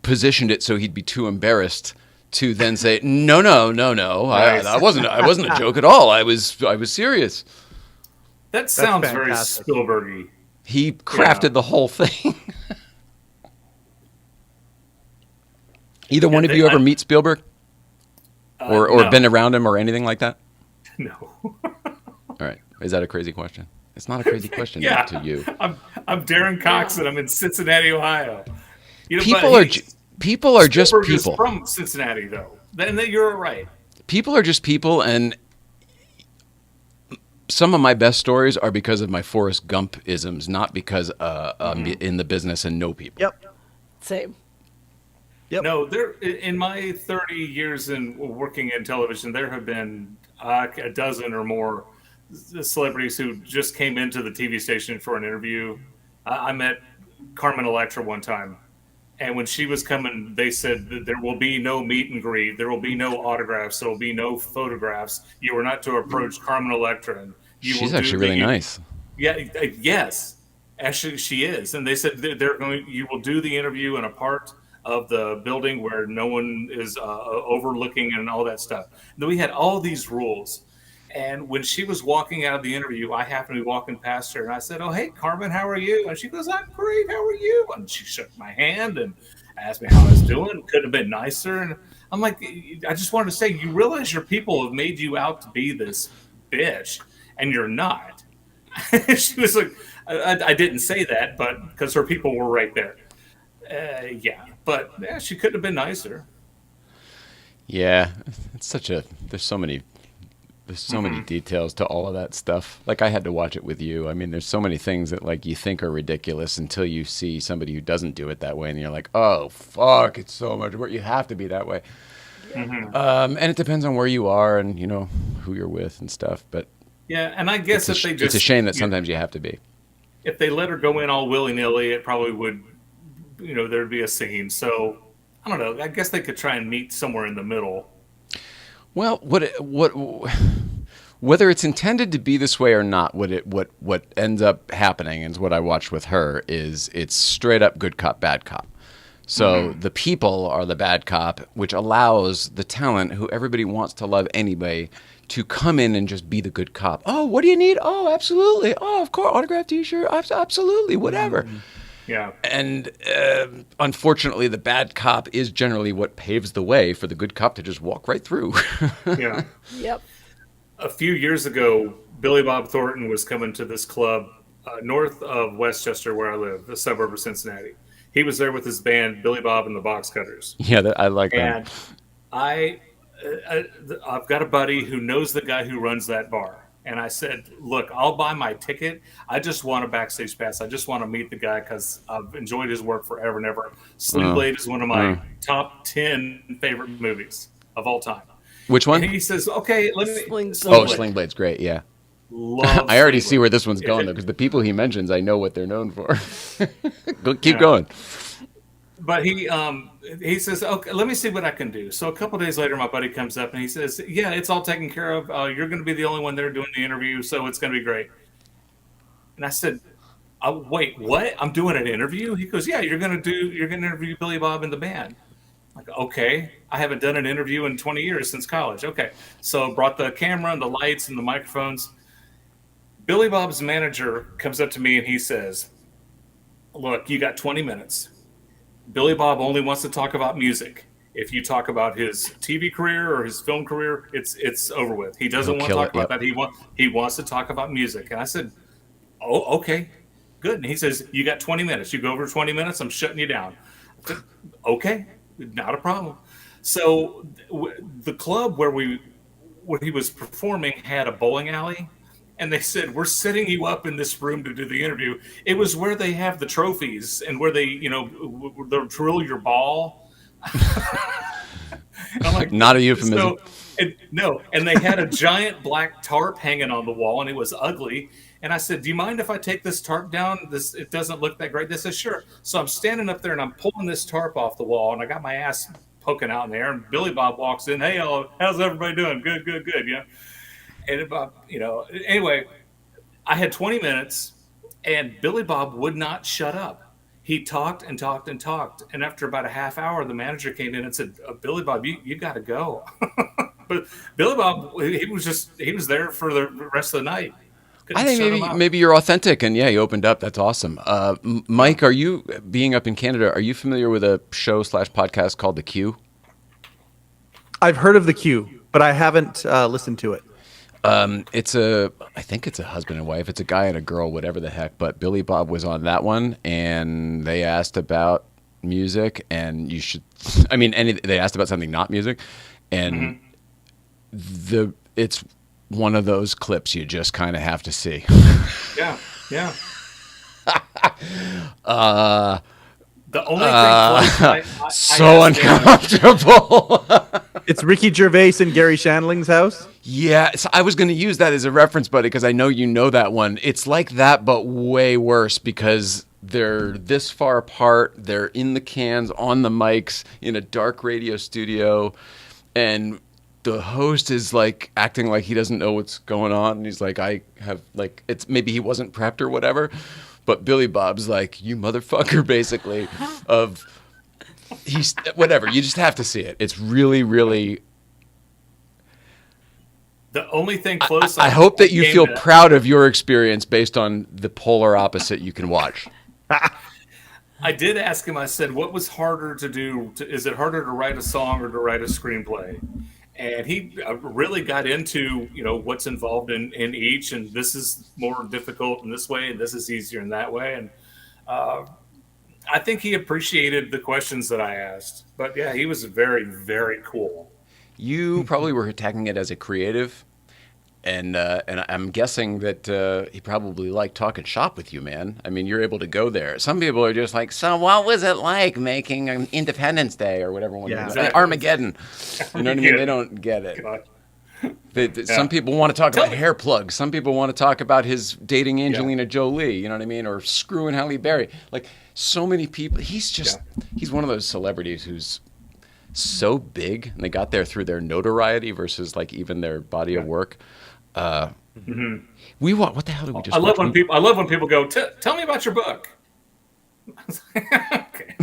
positioned it so he'd be too embarrassed to then say, no. Nice. I wasn't a joke at all. I was serious. That sounds very fantastic. Spielbergy. He crafted the whole thing. Either one of you ever meet Spielberg? Or no. been around him or anything like that? No. All right. Is that a crazy question? It's not a crazy question Yeah. to you. I'm Darin Cox, and I'm in Cincinnati, Ohio. You know, People are just Spielberg is people. from Cincinnati, though. Then you're right. People are just people, and some of my best stories are because of my Forrest Gump isms, not because I'm in the business and know people. Yep. Same. Yep. No, there. In my 30 years in working in television, there have been a dozen or more celebrities who just came into the TV station for an interview. I met Carmen Electra one time, and when she was coming, they said that there will be no meet and greet, there will be no autographs, there will be no photographs. You are not to approach Carmen Electra. And She's actually really nice. Yeah. Yes. Actually, she is. And they said they're going. You will do the interview in a part of the building where no one is overlooking and all that stuff. And then we had all these rules. And when she was walking out of the interview, I happened to be walking past her, and I said, "Oh, hey, Carmen, how are you?" And she goes, "I'm great. How are you?" And she shook my hand and asked me how I was doing. Couldn't have been nicer. And I'm like, I just wanted to say, you realize your people have made you out to be this bitch, and you're not. She was like, I didn't say that, but because her people were right there. But she couldn't have been nicer. Yeah, it's such a. There's so many details to all of that stuff. Like, I had to watch it with you. I mean, there's so many things that like you think are ridiculous until you see somebody who doesn't do it that way, and you're like, oh fuck, it's so much work. You have to be that way. And it depends on where you are and who you're with and stuff. But yeah, and I guess it's a shame that sometimes you have to be. If they let her go in all willy-nilly, it probably would, there'd be a scene. So I don't know. I guess they could try and meet somewhere in the middle. Well, whether it's intended to be this way or not, what ends up happening, and what I watched with her, is it's straight up good cop, bad cop. So the people are the bad cop, which allows the talent, who everybody wants to love anyway, to come in and just be the good cop. Oh, what do you need? Oh, absolutely. Oh, of course, autograph T-shirt. Absolutely, whatever. Yeah. And unfortunately, the bad cop is generally what paves the way for the good cop to just walk right through. Yeah. Yep. A few years ago, Billy Bob Thornton was coming to this club north of Westchester, where I live, a suburb of Cincinnati. He was there with his band, Billy Bob and the Box Cutters. Yeah, I like that. And I've got a buddy who knows the guy who runs that bar. And I said, look, I'll buy my ticket. I just want a backstage pass. I just want to meet the guy because I've enjoyed his work forever and ever. Sling Blade is one of my top 10 favorite movies of all time. Which one? And he says, okay, let me. Sling Blade's great, yeah. I already see where this one's going, though, because the people he mentions, I know what they're known for. Keep going. But he says, okay, let me see what I can do. So a couple days later, my buddy comes up and he says, yeah, it's all taken care of. You're going to be the only one there doing the interview, so it's going to be great. And I said, wait, what? I'm doing an interview? He goes, yeah, you're going to interview Billy Bob and the band. I'm like, okay, I haven't done an interview in 20 years since college. Okay, so brought the camera and the lights and the microphones. Billy Bob's manager comes up to me and he says, look, you got 20 minutes. Billy Bob only wants to talk about music. If you talk about his TV career or his film career, it's over with. He doesn't want to talk about that. He wants to talk about music. And I said, oh, okay, good. And he says, you got 20 minutes. You go over 20 minutes, I'm shutting you down. I said, okay, not a problem. So the club where he was performing had a bowling alley. And they said, we're setting you up in this room to do the interview. It was where they have the trophies and where they, they'll drill your ball. I'm like, Not a euphemism. and they had a giant black tarp hanging on the wall, and it was ugly. And I said, "Do you mind if I take this tarp down? It doesn't look that great." They said, "Sure." So I'm standing up there and I'm pulling this tarp off the wall, and I got my ass poking out in the air. And Billy Bob walks in. "Hey, how's everybody doing?" "Good, good, good." And about anyway, I had 20 minutes, and Billy Bob would not shut up. He talked and talked and talked, and after about a half hour, the manager came in and said, "Billy Bob, you got to go." But Billy Bob, he was there for the rest of the night. I think maybe you're authentic, and you opened up. That's awesome. Mike, are you, being up in Canada, are you familiar with a show/podcast called The Q? I've heard of The Q, but I haven't listened to it. I think it's a husband and wife. It's a guy and a girl, whatever the heck. But Billy Bob was on that one, and they asked about music, and they asked about something not music, and it's one of those clips you just kind of have to see. Yeah. The only thing so uncomfortable. It's Ricky Gervais and Gary Shandling's house. Yeah, so I was going to use that as a reference, buddy, because I know you know that one. It's like that, but way worse because they're this far apart. They're in the cans, on the mics, in a dark radio studio, and the host is like acting like he doesn't know what's going on. And he's like, it's maybe he wasn't prepped or whatever. But Billy Bob's like, "You motherfucker," basically, he's whatever. You just have to see it. It's really, really. The only thing close. I hope that you feel proud of your experience based on the polar opposite you can watch. I did ask him, I said, "What was harder to do? Is it harder to write a song or to write a screenplay?" And he really got into, what's involved in each, and this is more difficult in this way, and this is easier in that way. And I think he appreciated the questions that I asked. But yeah, he was very, very cool. You probably were attacking it as a creative, and I'm guessing that he probably liked talking shop with you, man. I mean, you're able to go there. Some people are just like, "So what was it like making Independence Day or whatever one is? Exactly. Armageddon?" You know what I mean? They don't get it. Some people want to talk about hair plugs. Some people want to talk about his dating Angelina Jolie. You know what I mean? Or screwing Halle Berry. Like so many people. He's one of those celebrities who's so big, and they got there through their notoriety versus like even their body of work. What the hell did we just? I love when people go, "Tell me about your book." Okay.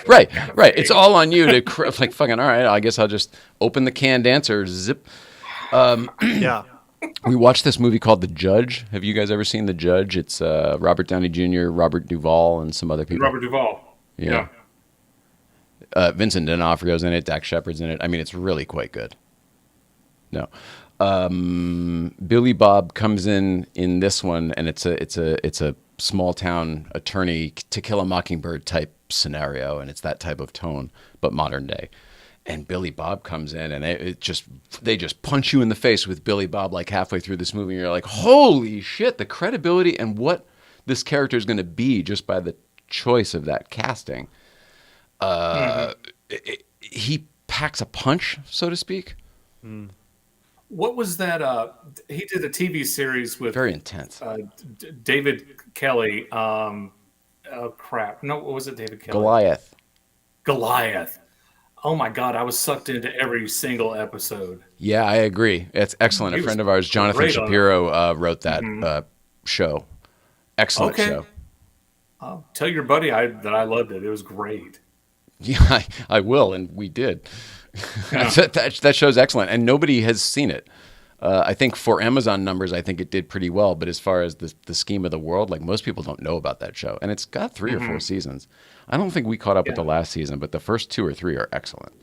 Right. It's all on you to like fucking. All right, I guess I'll just open the canned answer. Zip. Yeah. We watched this movie called The Judge. Have you guys ever seen The Judge? It's Robert Downey Jr., Robert Duvall, and some other people. Robert Duvall. Yeah. Vincent D'Onofrio's in it. Dax Shepard's in it. I mean, it's really quite good. No. Billy Bob comes in this one, and it's a small town attorney To Kill a Mockingbird type scenario, and it's that type of tone, but modern day. And Billy Bob comes in, and they just punch you in the face with Billy Bob like halfway through this movie, and you're like, holy shit, the credibility and what this character is going to be just by the choice of that casting. He packs a punch, so to speak. What was that? He did a TV series with very intense. David Kelly. Oh crap! No, what was it? David Kelly. Goliath. Oh my God! I was sucked into every single episode. Yeah, I agree. It's excellent. A friend of ours, Jonathan Shapiro, wrote that show. Excellent show. Tell your buddy that I loved it. It was great. Yeah, I will, and we did. Yeah. that show's excellent, and nobody has seen it. I think for Amazon numbers, I think it did pretty well. But as far as the scheme of the world, like most people don't know about that show, and it's got 3 or 4 seasons. I don't think we caught up with the last season, but the first 2 or 3 are excellent.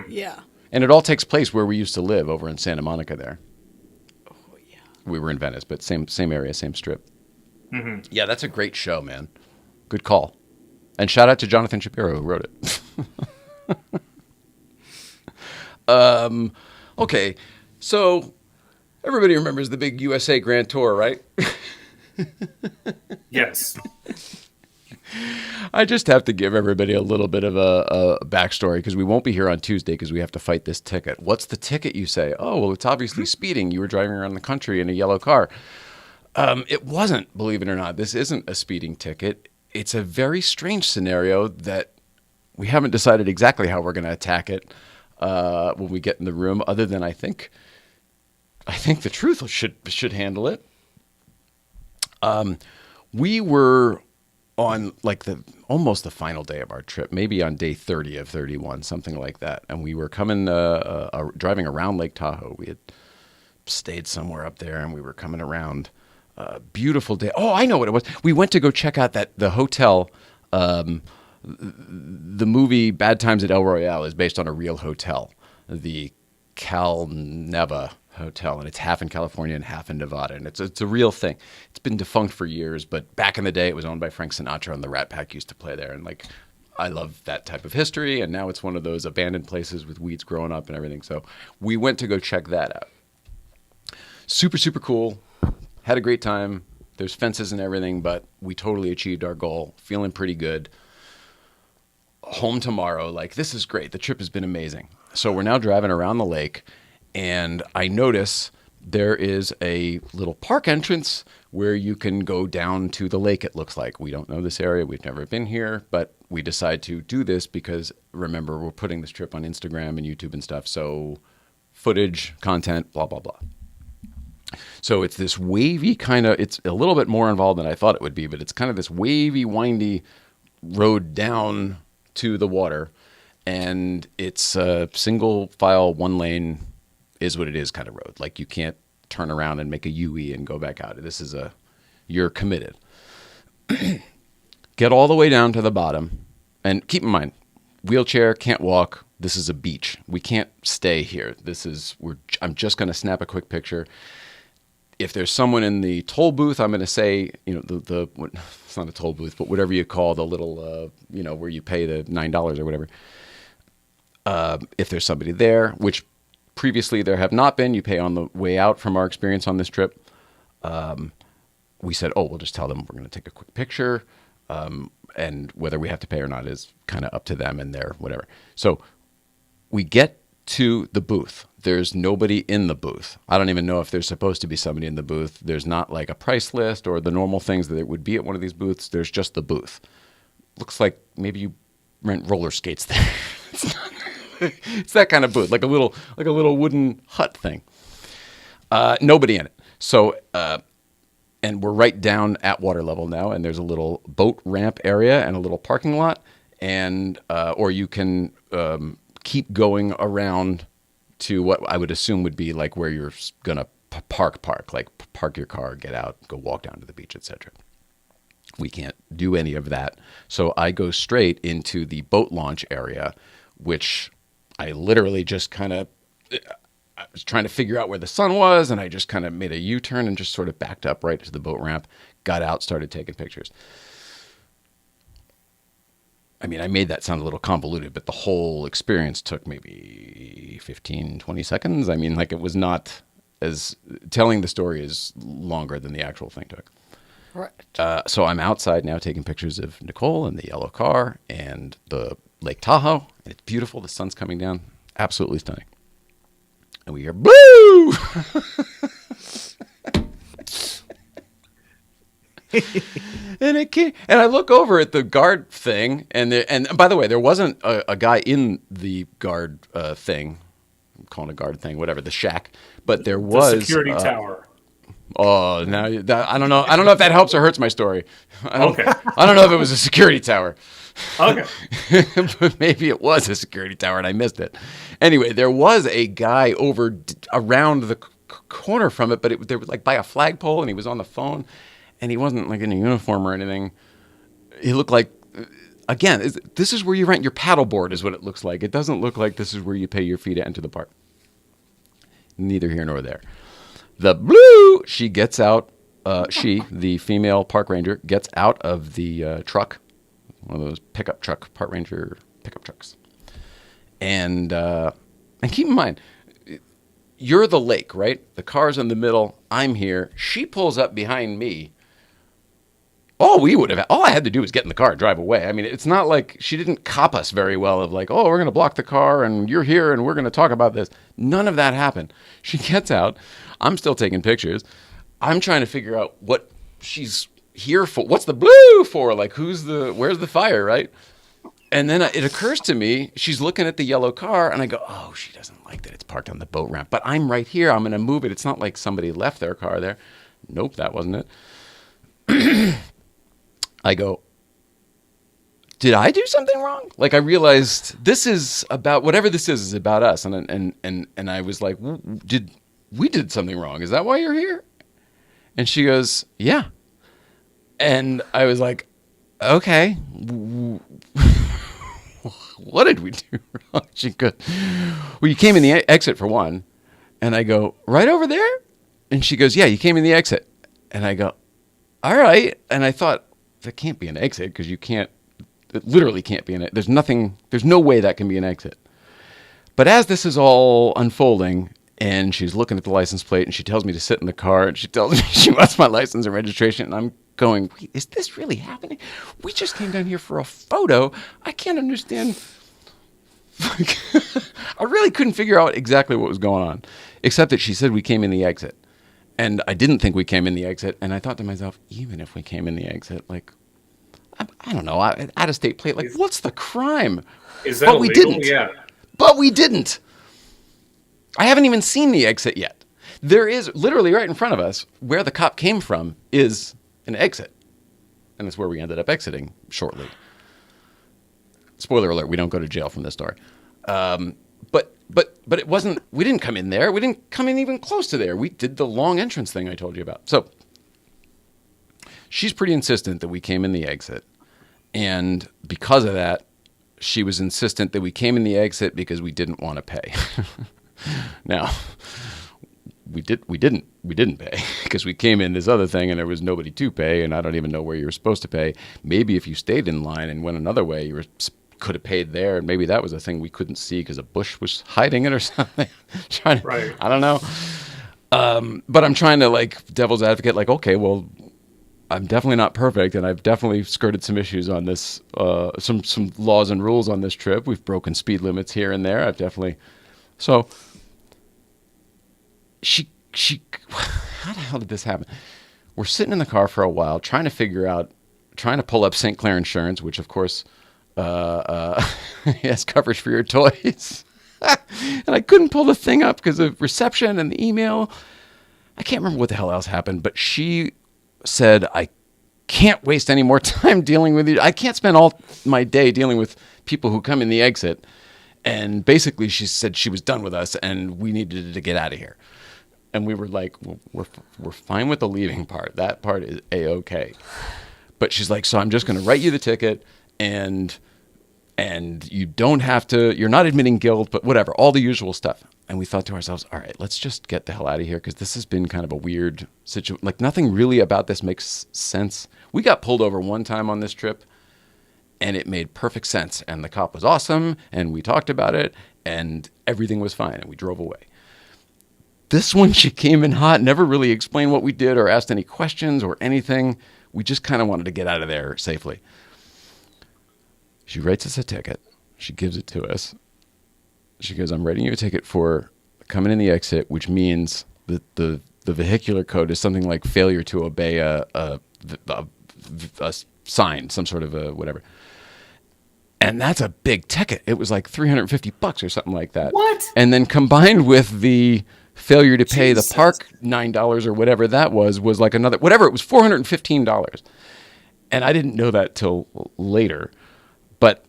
Yeah, and it all takes place where we used to live over in Santa Monica. There, we were in Venice, but same area, same strip. Yeah, that's a great show, man. Good call, and shout out to Jonathan Shapiro who wrote it. Okay, so everybody remembers the big USA Grand Tour, right? Yes. I just have to give everybody a little bit of a backstory because we won't be here on Tuesday because we have to fight this ticket. What's the ticket, you say? Oh, well, it's obviously speeding. You were driving around the country in a yellow car. It wasn't, believe it or not. This isn't a speeding ticket. It's a very strange scenario that we haven't decided exactly how we're going to attack it when we get in the room, other than I think the truth should handle it. We were on like almost the final day of our trip, maybe on day 30 of 31, something like that. And we were coming, driving around Lake Tahoe. We had stayed somewhere up there and we were coming around. Beautiful day. Oh, I know what it was. We went to go check out the hotel. The movie Bad Times at El Royale is based on a real hotel, the Cal Neva Hotel, and it's half in California and half in Nevada, and it's a real thing. It's been defunct for years, but back in the day, it was owned by Frank Sinatra, and the Rat Pack used to play there. And like, I love that type of history, and now it's one of those abandoned places with weeds growing up and everything. So we went to go check that out. Super, super cool. Had a great time. There's fences and everything, but we totally achieved our goal. Feeling pretty good. Home tomorrow. Like, this is great. The trip has been amazing. So we're now driving around the lake, and I notice there is a little park entrance where you can go down to the lake, it looks like. We don't know this area. We've never been here, but we decide to do this because, remember, we're putting this trip on Instagram and YouTube and stuff. So footage, content, blah, blah, blah. So it's this wavy kind of, it's a little bit more involved than I thought it would be, but it's kind of this wavy, windy road down to the water. And it's a single file, one lane is what it is kind of road. Like, you can't turn around and make a U-E and go back out. This is you're committed. Get all the way down to the bottom. And keep in mind, wheelchair, can't walk. This is a beach. We can't stay here. I'm just going to snap a quick picture. If there's someone in the toll booth, I'm going to say, it's not a toll booth, but whatever you call the little, where you pay the $9 or whatever. If there's somebody there, which previously there have not been, you pay on the way out from our experience on this trip. We said, we'll just tell them we're going to take a quick picture. And whether we have to pay or not is kind of up to them and their whatever. So we get to the booth. There's nobody in the booth. I don't even know if there's supposed to be somebody in the booth. There's not like a price list or the normal things that there would be at one of these booths. There's just the booth. Looks like maybe you rent roller skates there. It's that kind of booth, like a little wooden hut thing. Nobody in it. So, and we're right down at water level now, and there's a little boat ramp area and a little parking lot, and or you can keep going around to what I would assume would be like where you're gonna park, like park your car, get out, go walk down to the beach, etc. We can't do any of that, so I go straight into the boat launch area, which I literally just I was trying to figure out where the sun was, and I just kind of made a U-turn and just sort of backed up right to the boat ramp, got out, started taking pictures. I mean, I made that sound a little convoluted, but the whole experience took maybe 15, 20 seconds. I mean, like, it was not as, telling the story is longer than the actual thing took. Right. So I'm outside now taking pictures of Nicole and the yellow car and the Lake Tahoe, and it's beautiful. The sun's coming down. Absolutely stunning. And we hear, blue! And I look over at the guard thing, and by the way, there wasn't a guy in the guard thing. I'm calling it a guard thing, whatever, the shack. But there was the security tower. Oh, now I don't know. I don't know if that helps or hurts my story. I don't know if it was a security tower. Okay. But maybe it was a security tower and I missed it. Anyway, there was a guy over around the corner from it, but there was like by a flagpole, and he was on the phone, and he wasn't like in a uniform or anything. He looked like, again, this is where you rent your paddleboard is what it looks like. It doesn't look like this is where you pay your fee to enter the park. Neither here nor there. The blue, she gets out, the female park ranger, gets out of the truck, one of those park ranger pickup trucks. And keep in mind, you're the lake, right? The car's in the middle. I'm here. She pulls up behind me all I had to do was get in the car and drive away. I mean, it's not like she didn't cop us very well of like, oh, we're going to block the car and you're here and we're going to talk about this. None of that happened. She gets out. I'm still taking pictures. I'm trying to figure out what she's here for. What's the blue for? Like, where's the fire, right? And then it occurs to me, she's looking at the yellow car, and I go, oh, she doesn't like that it's parked on the boat ramp. But I'm right here. I'm going to move it. It's not like somebody left their car there. Nope, that wasn't it. I go, did I do something wrong? Like, I realized this is about, whatever this is about us. And I was like, we did something wrong. Is that why you're here? And she goes, yeah. And I was like, okay. What did we do wrong? She goes, well, you came in the exit for one. And I go, right over there? And she goes, yeah, you came in the exit. And I go, all right. And I thought, that can't be an exit because it literally can't be an exit. There's no way that can be an exit. But as this is all unfolding and she's looking at the license plate and she tells me to sit in the car and she tells me she wants my license and registration and I'm going, wait, is this really happening? We just came down here for a photo. I can't understand. I really couldn't figure out exactly what was going on, except that she said we came in the exit. And I didn't think we came in the exit. And I thought to myself, even if we came in the exit, like, I don't know, out-of-state plate, like, what's the crime? Is that but illegal? We didn't. Yeah. But we didn't. I haven't even seen the exit yet. There is literally right in front of us where the cop came from is an exit. And that's where we ended up exiting shortly. Spoiler alert, we don't go to jail from this story. But it wasn't, we didn't come in there. We didn't come in even close to there. We did the long entrance thing I told you about. So she's pretty insistent that we came in the exit. And because of that, she was insistent that we came in the exit because we didn't want to pay. Now, we didn't pay because we came in this other thing and there was nobody to pay. And I don't even know where you were supposed to pay. Maybe if you stayed in line and went another way, you could have paid there, and maybe that was a thing we couldn't see because a bush was hiding it or something. Right. I don't know. But I'm trying to, like, devil's advocate, like, okay, well, I'm definitely not perfect, and I've definitely skirted some issues on this, some laws and rules on this trip. We've broken speed limits here and there. I've definitely, so she, how the hell did this happen? We're sitting in the car for a while, trying to pull up St. Clair Insurance, which of course, has coverage for your toys. And I couldn't pull the thing up because of reception and the email. I can't remember what the hell else happened, but she said, I can't waste any more time dealing with you. I can't spend all my day dealing with people who come in the exit. And basically she said she was done with us and we needed to get out of here. And we were like, well, we're fine with the leaving part. That part is A-okay. But she's like, so I'm just going to write you the ticket and you don't have to, you're not admitting guilt, but whatever, all the usual stuff. And we thought to ourselves, all right, let's just get the hell out of here because this has been kind of a weird situation. Like, nothing really about this makes sense. We got pulled over one time on this trip and it made perfect sense. And the cop was awesome and we talked about it and everything was fine and we drove away. This one, she came in hot, never really explained what we did or asked any questions or anything. We just kind of wanted to get out of there safely. She writes us a ticket. She gives it to us. She goes, I'm writing you a ticket for coming in the exit, which means that the vehicular code is something like failure to obey a sign, some sort of a whatever. And that's a big ticket. It was like $350 or something like that. What? And then combined with the failure to pay the park $9 or whatever that was like another, whatever, it was $415. And I didn't know that till later. But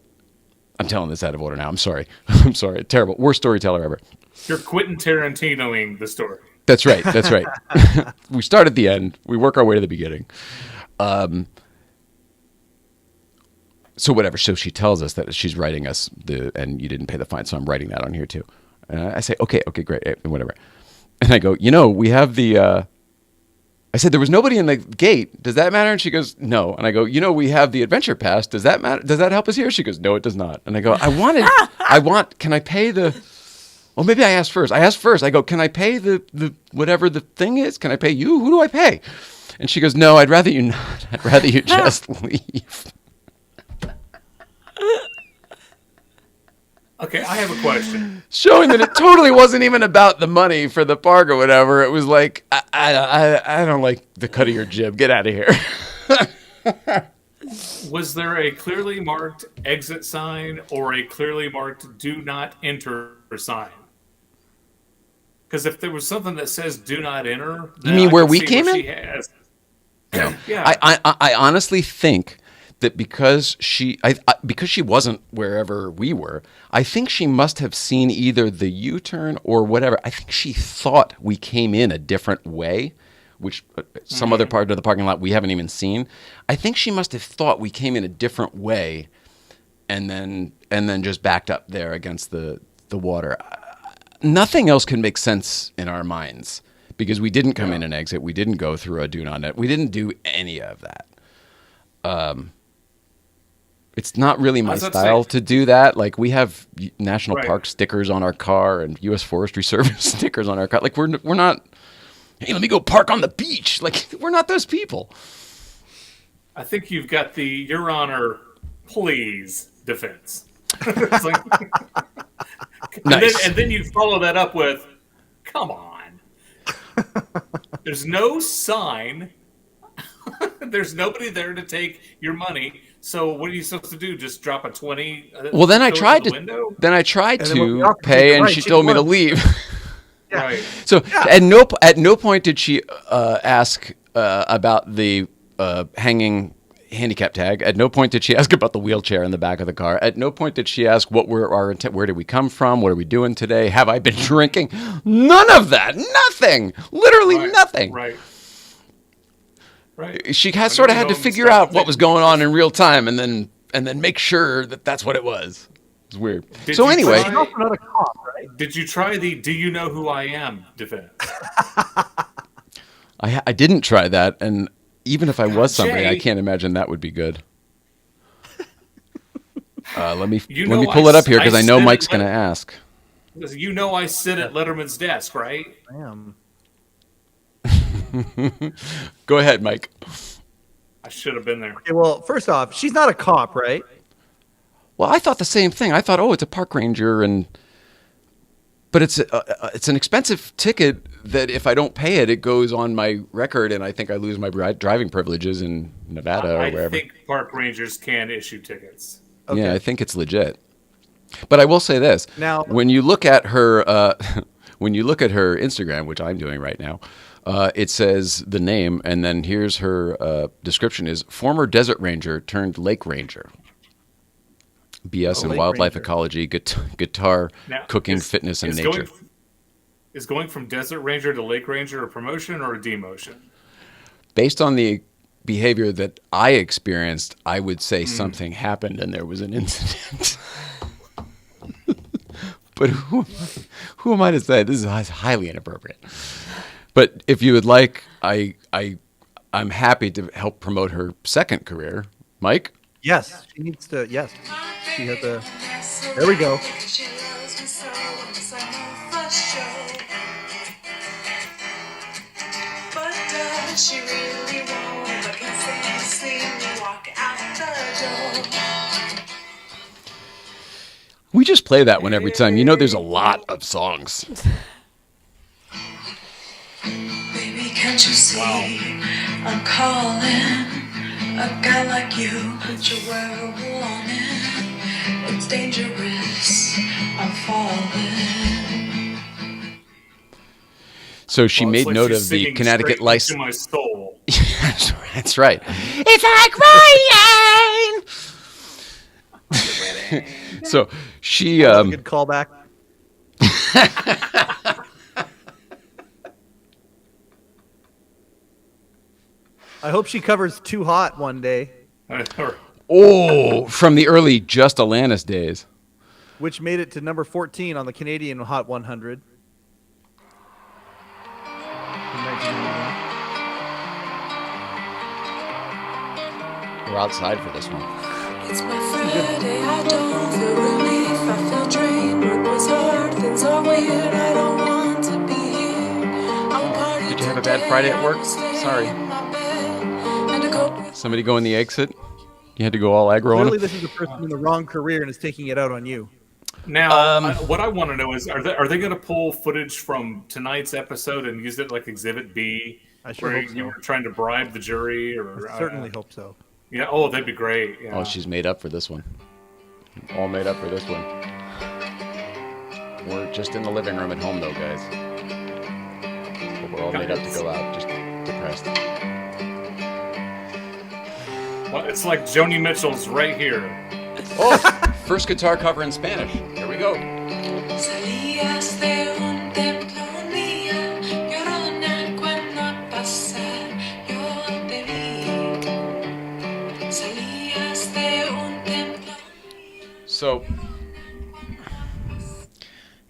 I'm telling this out of order now. I'm sorry. I'm sorry. Terrible. Worst storyteller ever. You're Quentin Tarantinoing the story. That's right. That's right. We start at the end. We work our way to the beginning. So whatever. So she tells us that she's writing us and you didn't pay the fine. So I'm writing that on here too. And I say, okay, great. Whatever. And I go, we have the, I said, there was nobody in the gate. Does that matter? And she goes, no. And I go, we have the adventure pass. Does that matter? Does that help us here? She goes, no, it does not. And I go, can I pay well, maybe I asked first. I go, can I pay the whatever the thing is? Can I pay you? Who do I pay? And she goes, no, I'd rather you not. I'd rather you just leave. Okay, I have a question. Showing that it totally wasn't even about the money for the park or whatever. It was like, I don't like the cut of your jib. Get out of here. Was there a clearly marked exit sign or a clearly marked do not enter sign? Because if there was something that says do not enter, You mean I where could we see came what in? she has. No. Yeah. I honestly think that because she wasn't wherever we were, I think she must have seen either the U-turn or whatever. I think she thought we came in a different way, which some other part of the parking lot we haven't even seen. I think she must have thought we came in a different way, and then just backed up there against the water. Nothing else can make sense in our minds because we didn't come in and exit. We didn't go through a do not net. We didn't do any of that. It's not really my style to do that. Like, we have national park stickers on our car and U.S. Forestry Service stickers on our car. Like, we're not, hey, let me go park on the beach. Like, we're not those people. I think you've got the Your Honor, please defense. It's like, Nice. And then you follow that up with, come on. There's no sign. There's nobody there to take your money. So what are you supposed to do? Just drop a 20? Well, then I tried to. Window? Then I tried And then when we to offered pay, to and right, she she told me to won. leave. Right. So at no point did she ask about the hanging handicap tag. At no point did she ask about the wheelchair in the back of the car. At no point did she ask what were our intent. Where did we come from? What are we doing today? Have I been drinking? None of that. Nothing. Literally nothing. Right. Right. She sort of had to figure out what was going on in real time, and then make sure that that's what it was. It's weird. So anyway, She's also not a cop, right? Did you try the "Do you know who I am" defense? I didn't try that, and even if I was somebody, I Jay. can't imagine that would be good. Let me You let me know pull it up here because I know sit Mike's at going to ask. You know I sit at Letterman's desk, right? Damn. Go ahead, Mike. I should have been there. Okay, well, first off, she's not a cop, right? Well, I thought the same thing. I thought, oh, it's a park ranger, but it's an expensive ticket that if I don't pay it, it goes on my record, and I think I lose my driving privileges in Nevada or I wherever. think park rangers can issue tickets. Okay. Yeah, I think it's legit. But I will say this: Now- when you look at her, Instagram, which I'm doing right now, it says the name, and then here's her description: is former desert ranger turned lake ranger. BS in Lake wildlife ranger. ecology, guitar, Now, cooking, fitness, and is nature. Is going from desert ranger to lake ranger a promotion or a demotion? Based on the behavior that I experienced, I would say something happened and there was an incident. But who am I to say? This is highly inappropriate. But if you would like, I'm happy to help promote her second career. Mike? Yes, she needs to. Yes, she has a. There we go. She loves me so, it's like my first show. But does she really won't? I can see me walk out the door. We just play that one every time. You know there's a lot of songs. Baby, can't you see? I'm calling a guy like you. Should wear a warning. It's dangerous. I'm falling. So she Well, it's made like note she's of the singing Connecticut straight license. to my soul. That's right. It's like rain. So she Good callback. I hope she covers Too Hot one day, from the early Just Alanis days. which made it to number 14 on the Canadian Hot 100. In 1991. We're outside for this one. It's my Friday, I don't feel relief, I feel drained. Work was hard, things are weird, I don't want to be here. I'm partying Did you have a bad Friday at work? today, Sorry. in my bed. Somebody go in the exit. You had to go all aggro on Clearly, him. this is the person in the wrong career and is taking it out on you. Now, what I want to know is, are they going to pull footage from tonight's episode and use it like Exhibit B, I sure where hope so. you were trying to bribe the jury? Or I certainly hope so. Yeah. Oh, that'd be great. Yeah. Oh, she's made up for this one. All made up for this one. We're just in the living room at home, though, guys. But we're all made up to go out, just depressed. Well, it's like Joni Mitchell's right here. Oh, first guitar cover in Spanish. Here we go. Salías de un templo un día, llorona cuando al pasar yo te vi. Salías de un templo. So,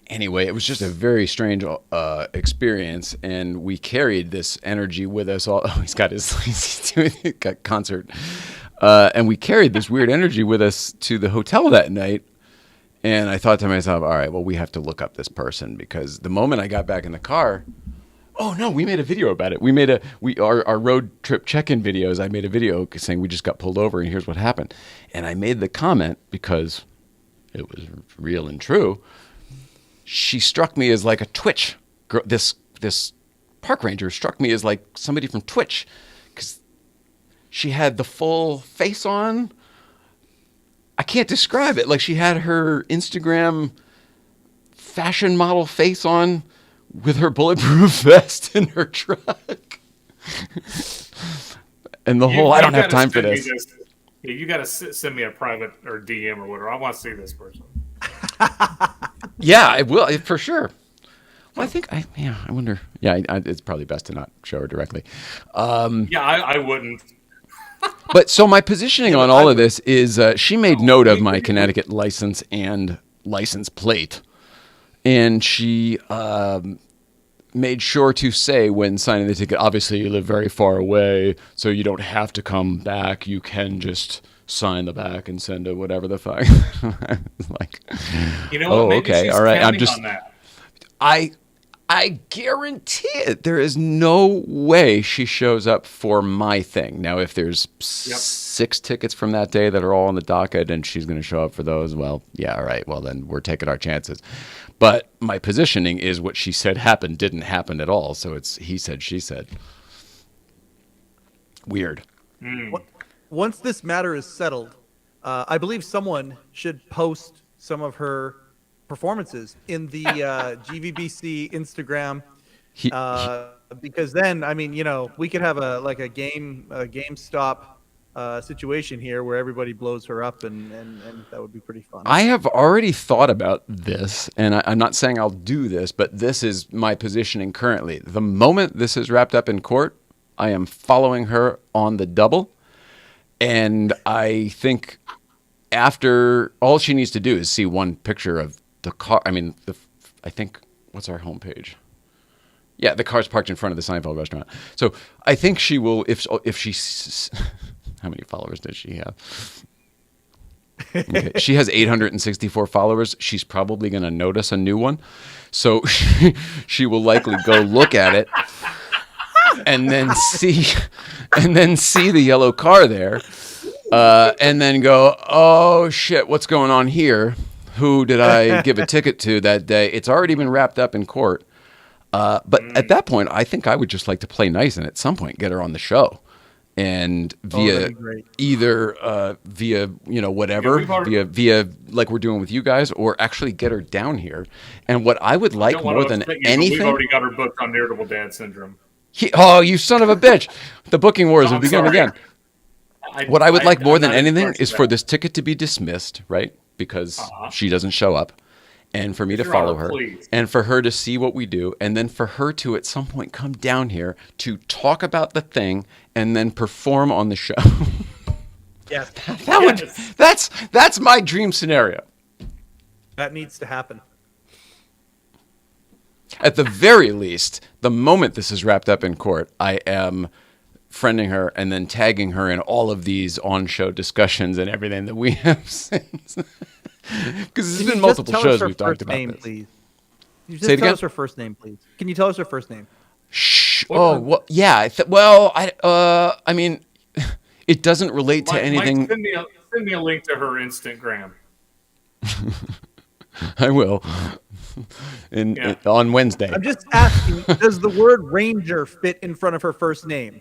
anyway, it was just a very strange experience, and we carried this energy with us all. Oh, he's got got concert. And we carried this weird energy with us to the hotel that night. And I thought to myself, all right, well, we have to look up this person, because the moment I got back in the car, oh no, we made a video about it. Our road trip check-in videos, I made a video saying we just got pulled over and here's what happened. And I made the comment because it was real and true. She struck me as like a Twitch girl. This park ranger struck me as like somebody from Twitch, because she had the full face on. I can't describe it. Like, she had her Instagram fashion model face on with her bulletproof vest in her truck. And the whole, I don't have time for this. Yeah, you got to send me a private or DM or whatever. I want to see this person. Yeah, I will, for sure. Well, I wonder. Yeah, it's probably best to not show her directly. Yeah, I wouldn't. But so my positioning on all of this is she made note of my Connecticut license and license plate. And she made sure to say when signing the ticket, obviously you live very far away, so you don't have to come back. You can just sign the back and send a whatever the fuck. Like, you know what? oh, Maybe okay, she's all right. I'm counting just, on that. I guarantee it. There is no way she shows up for my thing. Now, if there's 6 tickets from that day that are all on the docket and she's going to show up for those, well, yeah, all right. Well, then we're taking our chances. But my positioning is what she said happened didn't happen at all. So it's he said, she said. Weird. Once this matter is settled, I believe someone should post some of her performances in the GVBC Instagram, because then, I mean, we could have a GameStop situation here where everybody blows her up, and that would be pretty fun. I have already thought about this, and I'm not saying I'll do this, but this is my positioning currently. The moment this is wrapped up in court, I am following her on the double, and I think after, all she needs to do is see one picture of the car. I mean, I think, what's our homepage? Yeah, the car's parked in front of the Seinfeld restaurant. So I think she will, if she, how many followers does she have? Okay. She has 864 followers. She's probably going to notice a new one. So she will likely go look at it and then see the yellow car there, and then go, oh shit, what's going on here? Who did I give a ticket to that day? It's already been wrapped up in court. But at that point, I think I would just like to play nice and at some point get her on the show. And via whatever, via like we're doing with you guys, or actually get her down here. And what I would like more than anything, we've already got her booked on Irritable Dad Syndrome. Oh, you son of a bitch! The booking wars have begun again. What I would like more than anything is for this ticket to be dismissed, right? Because she doesn't show up, and for me to follow her, and for her to see what we do, and then for her to at some point come down here to talk about the thing and then perform on the show. Yes. That's my dream scenario. That needs to happen. At the very least, the moment this is wrapped up in court, I am friending her and then tagging her in all of these on-show discussions and everything that we have since. Because there's been multiple shows we've talked about this. Please? Can you just tell us her first name, please? Can you tell us her first name? Shh. Oh, well, yeah. I mean, It doesn't relate to anything. Mike, send me a link to her Instagram. I will. On Wednesday. I'm just asking, does the word ranger fit in front of her first name?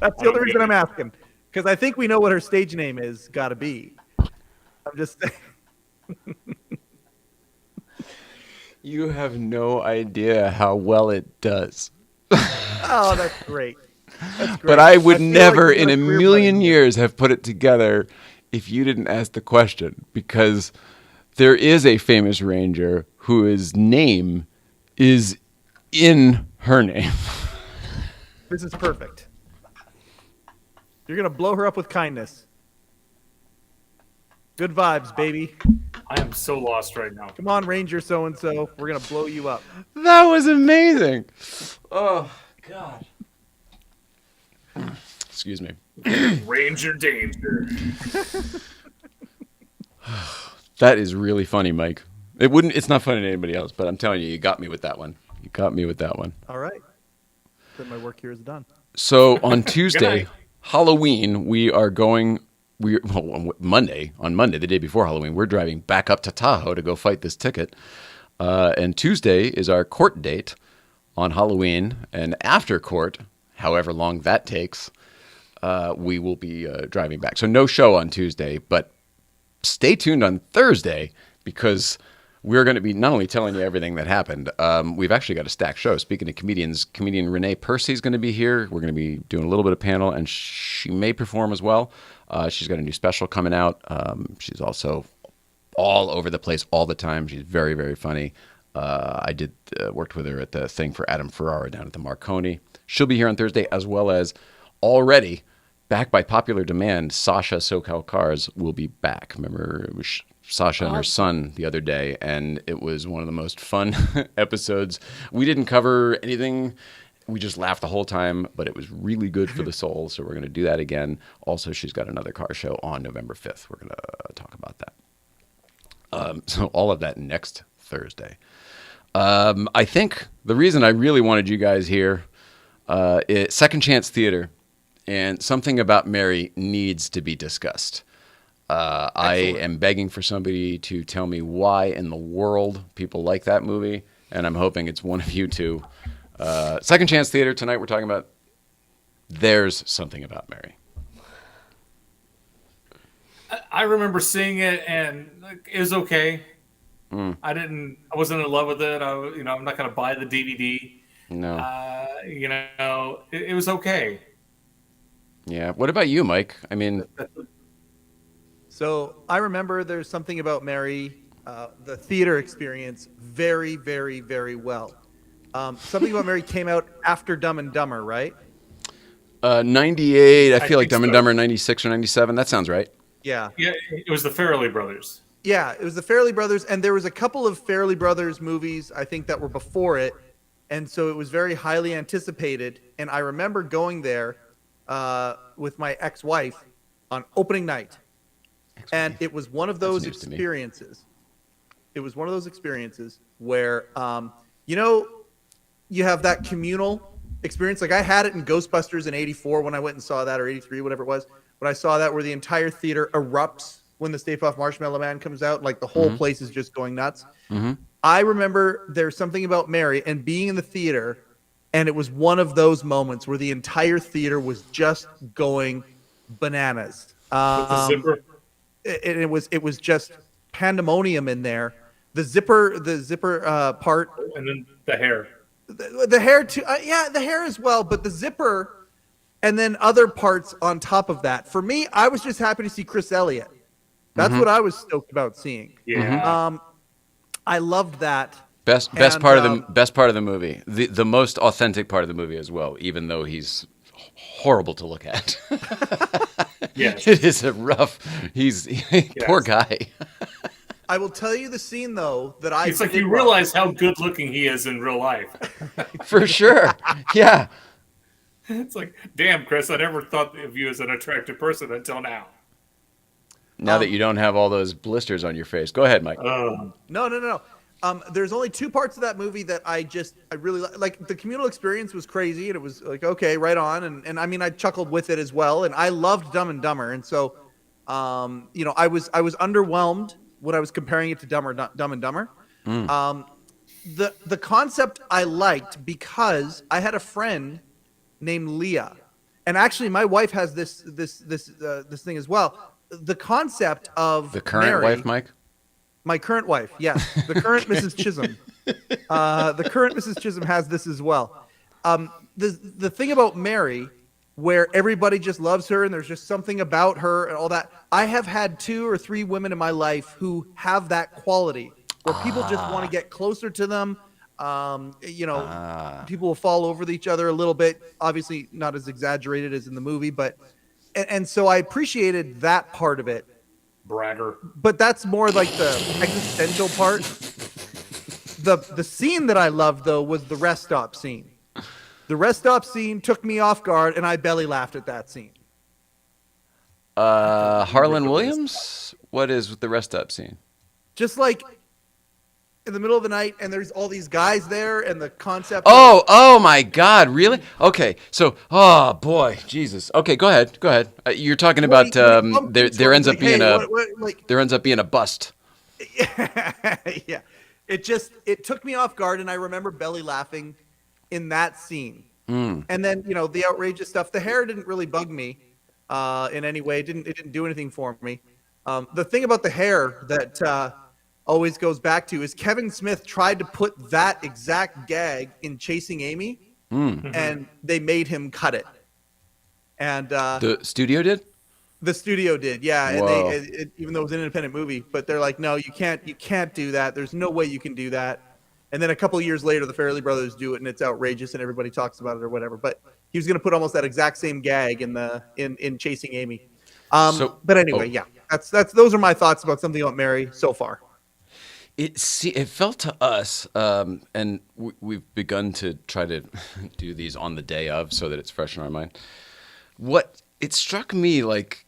That's the only reason I'm asking. Because I think we know what her stage name is gotta be. I'm just saying. You have no idea how well it does. Oh, that's great. That's great. But I would feel never like in a career million planning. years have put it together if you didn't ask the question, because there is a famous ranger whose name is in her name. This is perfect. You're gonna blow her up with kindness. Good vibes, baby. I am so lost right now. Come on, Ranger so and so. We're gonna blow you up. That was amazing. Oh, God. Excuse me. Ranger Danger. That is really funny, Mike. It's not funny to anybody else, but I'm telling you, you got me with that one. You got me with that one. All right. Then my work here is done. So on Tuesday, night. Halloween, on Monday, the day before Halloween, we're driving back up to Tahoe to go fight this ticket. And Tuesday is our court date on Halloween. And after court, however long that takes, we will be driving back. So no show on Tuesday, but stay tuned on Thursday because we're going to be not only telling you everything that happened, we've actually got a stacked show. Speaking of comedians, comedian Renee Percy is going to be here. We're going to be doing a little bit of panel, and she may perform as well. She's got a new special coming out. She's also all over the place all the time. She's very, very funny. I worked with her at the thing for Adam Ferrara down at the Marconi. She'll be here on Thursday, as well as already, back by popular demand, Sasha SoCal Cars will be back. Remember, it was Sasha and her son the other day, and it was one of the most fun episodes. We didn't cover anything. We just laughed the whole time, but it was really good for the soul, so we're going to do that again. Also, she's got another car show on November 5th. We're going to talk about that. So all of that next Thursday. I think the reason I really wanted you guys here is Second Chance Theater, and something about Mary needs to be discussed. I am begging for somebody to tell me why in the world people like that movie, and I'm hoping it's one of you two. Second Chance Theater, tonight we're talking about There's Something About Mary. I remember seeing it and it was okay. Mm. I wasn't in love with it. I'm not going to buy the DVD. No. It was okay. Yeah. What about you, Mike? I mean, So I remember There's Something About Mary, the theater experience, very, very, very well. Something About Mary came out after Dumb and Dumber, right? 98, I feel like think Dumb and so. Dumber 96 or 97. That sounds right. Yeah. Yeah, it was the Farrely brothers. Yeah, it was the Farrely brothers, and there was a couple of Farrely brothers movies, I think, that were before it, and so it was very highly anticipated. And I remember going there with my ex-wife on opening night, and it was one of those news to me. experiences. It was one of those experiences where, you have that communal experience. Like I had it in Ghostbusters in '84 when I went and saw that, or '83, whatever it was. When I saw that, where the entire theater erupts when the Stay Puft Marshmallow Man comes out, like the whole place is just going nuts. Mm-hmm. I remember There's Something About Mary and being in the theater, and it was one of those moments where the entire theater was just going bananas. With the zipper. It was just pandemonium in there. The zipper part, And then the hair. the hair too. Yeah, the hair as well, but the zipper, and then other parts on top of that. For me, I was just happy to see Chris Elliott. That's what I was stoked about seeing. Yeah. I loved that. Best And, part of the movie, the most authentic part of the movie as well. Even though he's horrible to look at. Yes. It is a rough. Poor guy. I will tell you the scene though that I. It's like did you love. realize how good looking he is in real life. For sure. Yeah. It's like, damn, Chris, I never thought of you as an attractive person until now. Now that you don't have all those blisters on your face, go ahead, Mike. No. There's only two parts of that movie that I really like. The communal experience was crazy, and it was like, okay, right on. And I mean, I chuckled with it as well. And I loved Dumb and Dumber. And so, I was underwhelmed when I was comparing it to Dumb and Dumber. The concept I liked because I had a friend named Leah, and actually my wife has this thing as well. The concept of The current Mary, wife, Mike? my current wife, yes, the current Mrs. Chisholm. The current Mrs. Chisholm has this as well. The thing about Mary, where everybody just loves her and there's just something about her and all that. I have had 2 or 3 women in my life who have that quality, where people just want to get closer to them. People will fall over each other a little bit. Obviously, not as exaggerated as in the movie, but and so I appreciated that part of it. Bragger. But that's more like the existential part. The scene that I loved, though, was the rest stop scene. The rest stop scene took me off guard, and I belly laughed at that scene. Harlan Williams? What is the rest stop scene? Just like in the middle of the night, and there's all these guys there, and the concept. Oh my God! Really? Okay. So, oh boy, Jesus. Okay, go ahead. You're talking about there ends up being there ends up being a bust. Yeah, it took me off guard, and I remember belly laughing in that scene. And then the outrageous stuff. The hair didn't really bug me in any way. It didn't do anything for me. The thing about the hair that always goes back to is Kevin Smith tried to put that exact gag in Chasing Amy, and they made him cut it. And the studio did. The studio did, yeah. Whoa. And even though it was an independent movie, but they're like, no, you can't do that. There's no way you can do that. And then a couple of years later, the Farrely brothers do it, and it's outrageous, and everybody talks about it or whatever. But he was going to put almost that exact same gag in Chasing Amy. But anyway, yeah, that's those are my thoughts about Something About Mary so far. It felt to us, and we've begun to try to do these on the day of so that it's fresh in our mind. What it struck me like,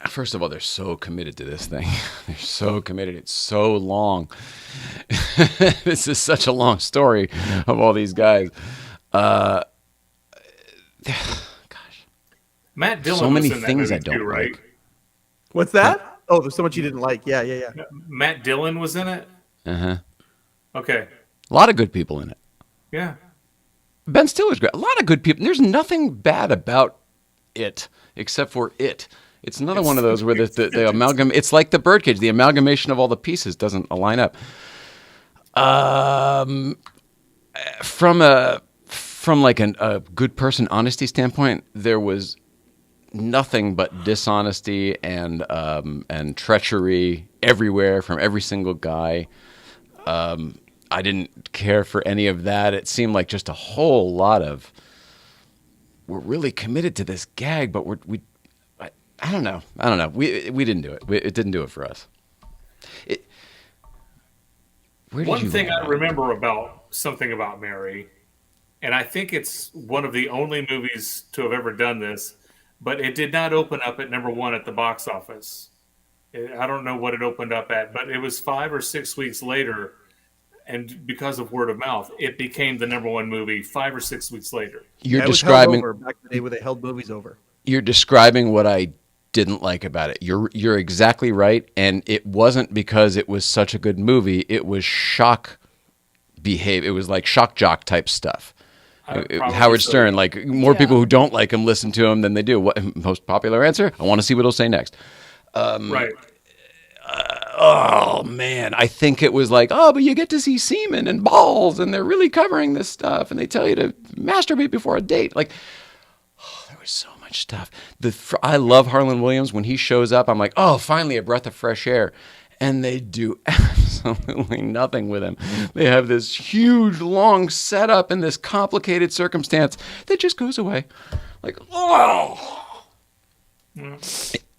first of all, they're so committed to this thing. They're so committed. It's so long. This is such a long story of all these guys. Gosh, Matt Dillon so many was in that things movie I don't too, right? like. What's that? Oh, there's so much you didn't like. Yeah. Matt Dillon was in it. Okay. A lot of good people in it. Yeah. Ben Stiller's great. A lot of good people. There's nothing bad about it except for it. It's another one of those where the amalgam. It's like the birdcage. The amalgamation of all the pieces doesn't align up. From like a good person honesty standpoint, there was nothing but dishonesty and treachery everywhere from every single guy. I didn't care for any of that. It seemed like just a whole lot of, we're really committed to this gag, but I don't know. We didn't do it. It didn't do it for us. One thing I remember about Something About Mary, and I think it's one of the only movies to have ever done this, but it did not open up at #1 at the box office. I don't know what it opened up at, but it was 5 or 6 weeks later, and because of word of mouth, it became the #1 movie 5 or 6 weeks later. You're it was describing held over back in the day where they held movies over. You're describing what I didn't like about it. You're exactly right, and it wasn't because it was such a good movie. It was shock behave. It was like shock jock type stuff. Howard Stern, like more people who don't like him listen to him than they do. What most popular answer? I want to see what he'll say next. Right. Oh man, I think it was like, oh, but you get to see semen and balls, and they're really covering this stuff, and they tell you to masturbate before a date. Like, oh, there was so much stuff. I love Harlan Williams. When he shows up, I'm like, oh, finally a breath of fresh air. And they do absolutely nothing with him. They have this huge, long setup in this complicated circumstance that just goes away. Like, oh.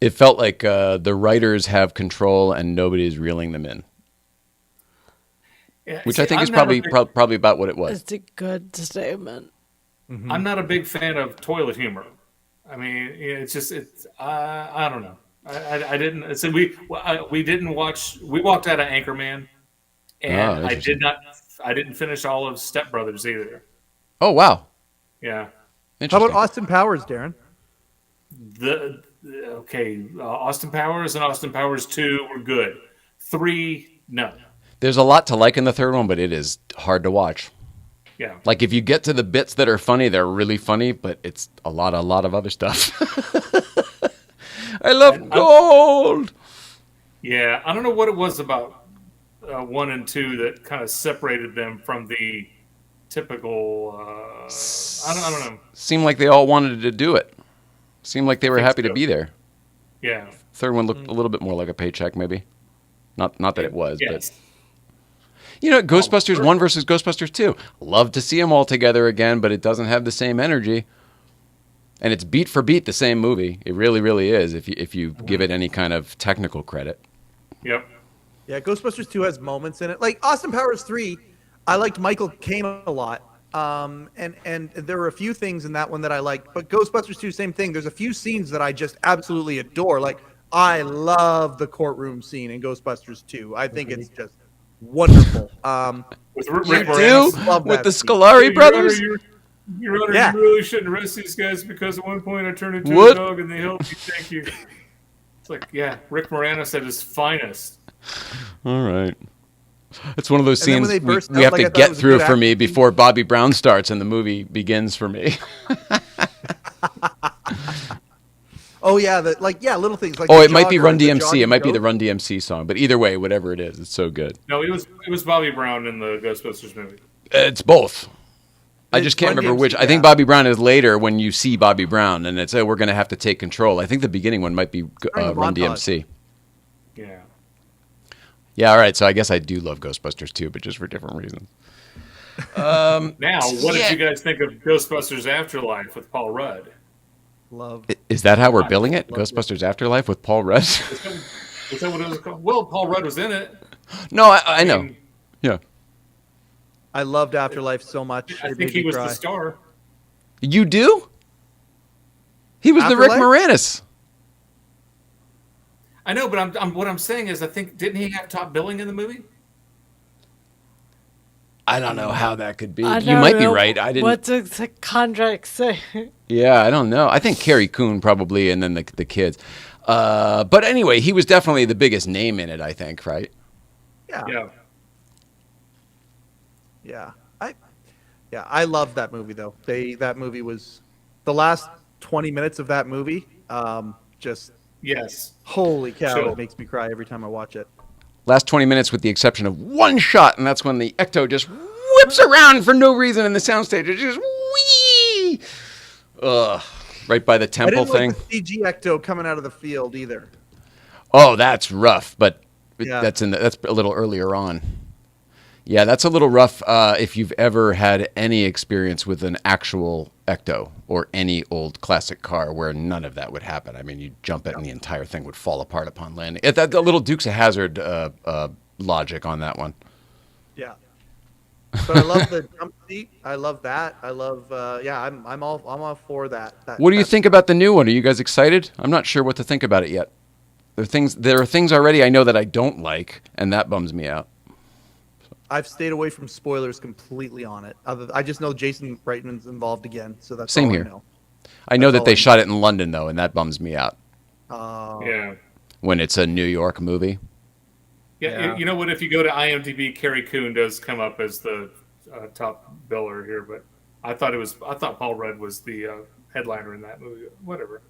It felt like the writers have control and nobody's reeling them in. Yeah, which I think is probably about what it was. It's a good statement. Mm-hmm. I'm not a big fan of toilet humor. I mean, I don't know. I didn't. So we didn't watch. We walked out of Anchorman, And I interesting. didn't finish all of Step Brothers either. Oh, wow. Yeah. How Interesting. about Austin Powers, Darren? Austin Powers and Austin Powers 2 were good. 3, no. There's a lot to like in the third one, but it is hard to watch. Yeah. Like if you get to the bits that are funny, they're really funny, but it's a lot of other stuff. I love gold. Yeah, I don't know what it was about 1 and 2 that kind of separated them from the typical. I don't know. Seemed like they all wanted to do it. Seemed like they were happy to be there. Yeah. Third one looked a little bit more like a paycheck, maybe. Not that it was, Yes. but you know, Ghostbusters 1 versus Ghostbusters 2. Love to see them all together again, but it doesn't have the same energy. And it's beat for beat the same movie. It really, really is. If you give it any kind of technical credit. Yep. Yeah, Ghostbusters 2 has moments in it. Like Austin Powers 3, I liked Michael Caine a lot. And there were a few things in that one that I liked. But Ghostbusters 2, same thing. There's a few scenes that I just absolutely adore. Like, I love the courtroom scene in Ghostbusters 2. I think it's just wonderful. With You Rick do? Moranis. Love With that the scene. Scolari brothers? Your Honor, Yeah. you really shouldn't arrest these guys because at one point I turned into What? a dog and they helped me. Thank you. It's like, yeah, Rick Moranis at his finest. All right. It's one of those And then when scenes they burst we out, have like, I to thought it get was a through good for me action. before Bobby Brown starts and the movie begins for me. Oh yeah, little things like. Oh, the it might be jogger, Run the DMC. It jogging might be the goat. Run DMC song. But either way, whatever it is, it's so good. No, it was Bobby Brown in the Ghostbusters movie. It's both. I It's just can't Run remember DMC, which. I yeah. think Bobby Brown is later when you see Bobby Brown, and it's, we're going to have to take control. I think the beginning one might be During the Run montage. DMC. Yeah. Yeah, all right. So I guess I do love Ghostbusters too, but just for different reasons. Now, what Yeah. did you guys think of Ghostbusters Afterlife with Paul Rudd? Love. Is that how we're billing it? Ghostbusters Afterlife with Paul Rudd? Was that what it was called? Well, Paul Rudd was in it. No, I know. mean, Yeah. I loved Afterlife so much. I It think made he me was cry. the star. You do? He was the Rick Afterlife? Moranis. I know, but what I'm saying is, I think didn't he have top billing in the movie? I don't know how that could be. I You don't might be know right. I didn't. What's the contract say? Yeah, I don't know. I think Carrie Coon probably, and then the kids. But anyway, he was definitely the biggest name in it. I think, right? Yeah. Yeah. Yeah. I loved that movie though. That movie was the last 20 minutes of that movie. Just Yes. holy cow, Sure. it makes me cry every time I watch it. Last 20 minutes, with the exception of one shot, and that's when the Ecto just whips around for no reason in the soundstage. It just whee, right by the I temple didn't thing. like the CG Ecto coming out of the field either. Oh, that's rough, but Yeah. that's a little earlier on. Yeah, that's a little rough if you've ever had any experience with an actual Ecto or any old classic car where none of that would happen. I mean, you jump it and the entire thing would fall apart upon landing. The little Dukes of Hazzard logic on that one. Yeah. But I love the jump seat. I love that. I love I'm all for that. What do you think about the new one? Are you guys excited? I'm not sure what to think about it yet. There are things already I know that I don't like, and that bums me out. I've stayed away from spoilers completely on it. I just know Jason Reitman's involved again, so that's Same all here. I know. I know That's that all they I shot it in London though, and that bums me out Yeah. when it's a New York movie. Yeah. Yeah. You know what? If you go to IMDb, Carrie Coon does come up as the top biller here, but I thought Paul Rudd was the headliner in that movie. Whatever.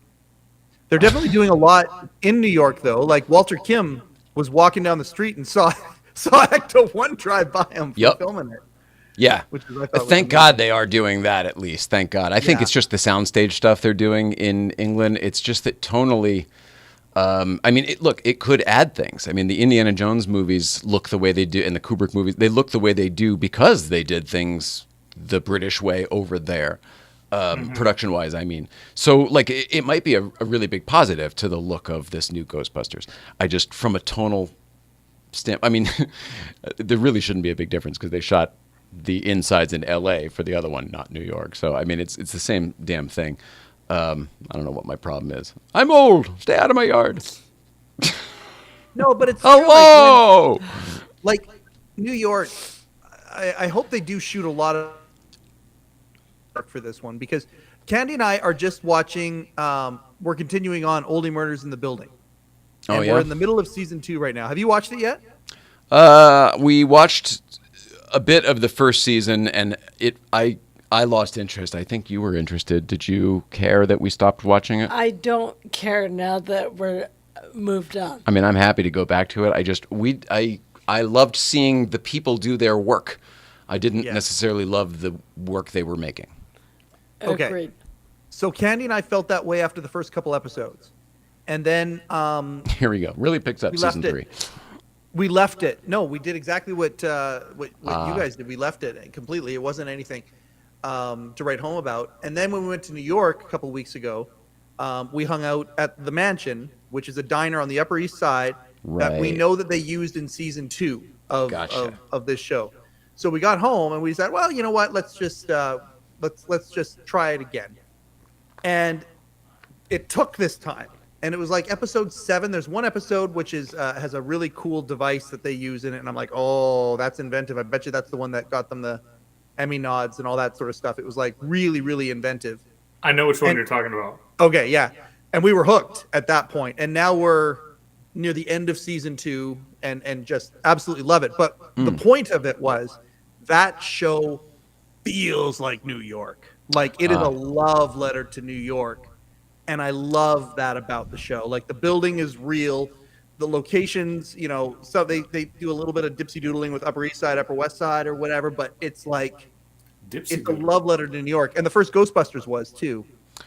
They're definitely doing a lot in New York, though. Like Walter Kim was walking down the street and saw Ecto 1 drive by him for Yep. filming it. Yeah. Which is, I thought was Thank amazing. God they are doing that at least. Thank God. I think Yeah. it's just the soundstage stuff they're doing in England. It's just that tonally, I mean, it could add things. I mean, the Indiana Jones movies look the way they do, and the Kubrick movies, they look the way they do because they did things the British way over there, production-wise, I mean. So, like, it might be a really big positive to the look of this new Ghostbusters. I just, from a tonal stamp, I mean, there really shouldn't be a big difference because they shot the insides in L.A. for the other one, not New York. So, I mean, it's the same damn thing. I don't know what my problem is. I'm old. Stay out of my yard. No, but it's true, Hello. like New York, I hope they do shoot a lot of for this one because Candy and I are just watching. We're continuing on Oldie Murders in the Building, Oh, and yeah? we're in the middle of season 2 right now. Have you watched it yet? We watched a bit of the first season, and I lost interest. I think you were interested. Did you care that we stopped watching it? I don't care now that we're moved on. I mean, I'm happy to go back to it. I loved seeing the people do their work. I didn't Yeah. necessarily love the work they were making. Okay. Agreed. So Candy and I felt that way after the first couple episodes, and then Here we go. Really picks up We season left it. 3. we left it. No, we did exactly what you guys did. We left it completely. It wasn't anything to write home about. And then when we went to New York a couple weeks ago, we hung out at the Mansion, which is a diner on the Upper East Side that we Right. know that they used in season 2 of Gotcha. of this show. So we got home and we said, well, you know what? Let's just try it again. And it took this time. And it was like episode 7. There's one episode which is has a really cool device that they use in it, and I'm like, oh, that's inventive. I bet you that's the one that got them the Emmy nods and all that sort of stuff. It was like really, really inventive. I know which one And- you're talking about. Okay, yeah. And we were hooked at that point. And now we're near the end of season 2 and just absolutely love it. But the point of it was that show feels like New York. Like it is a love letter to New York. And I love that about the show. Like the building is real. The locations, you know, so they do a little bit of dipsy doodling with Upper East Side, Upper West Side or whatever, but it's like Dipsy it's a love letter to New York. And the first Ghostbusters was too.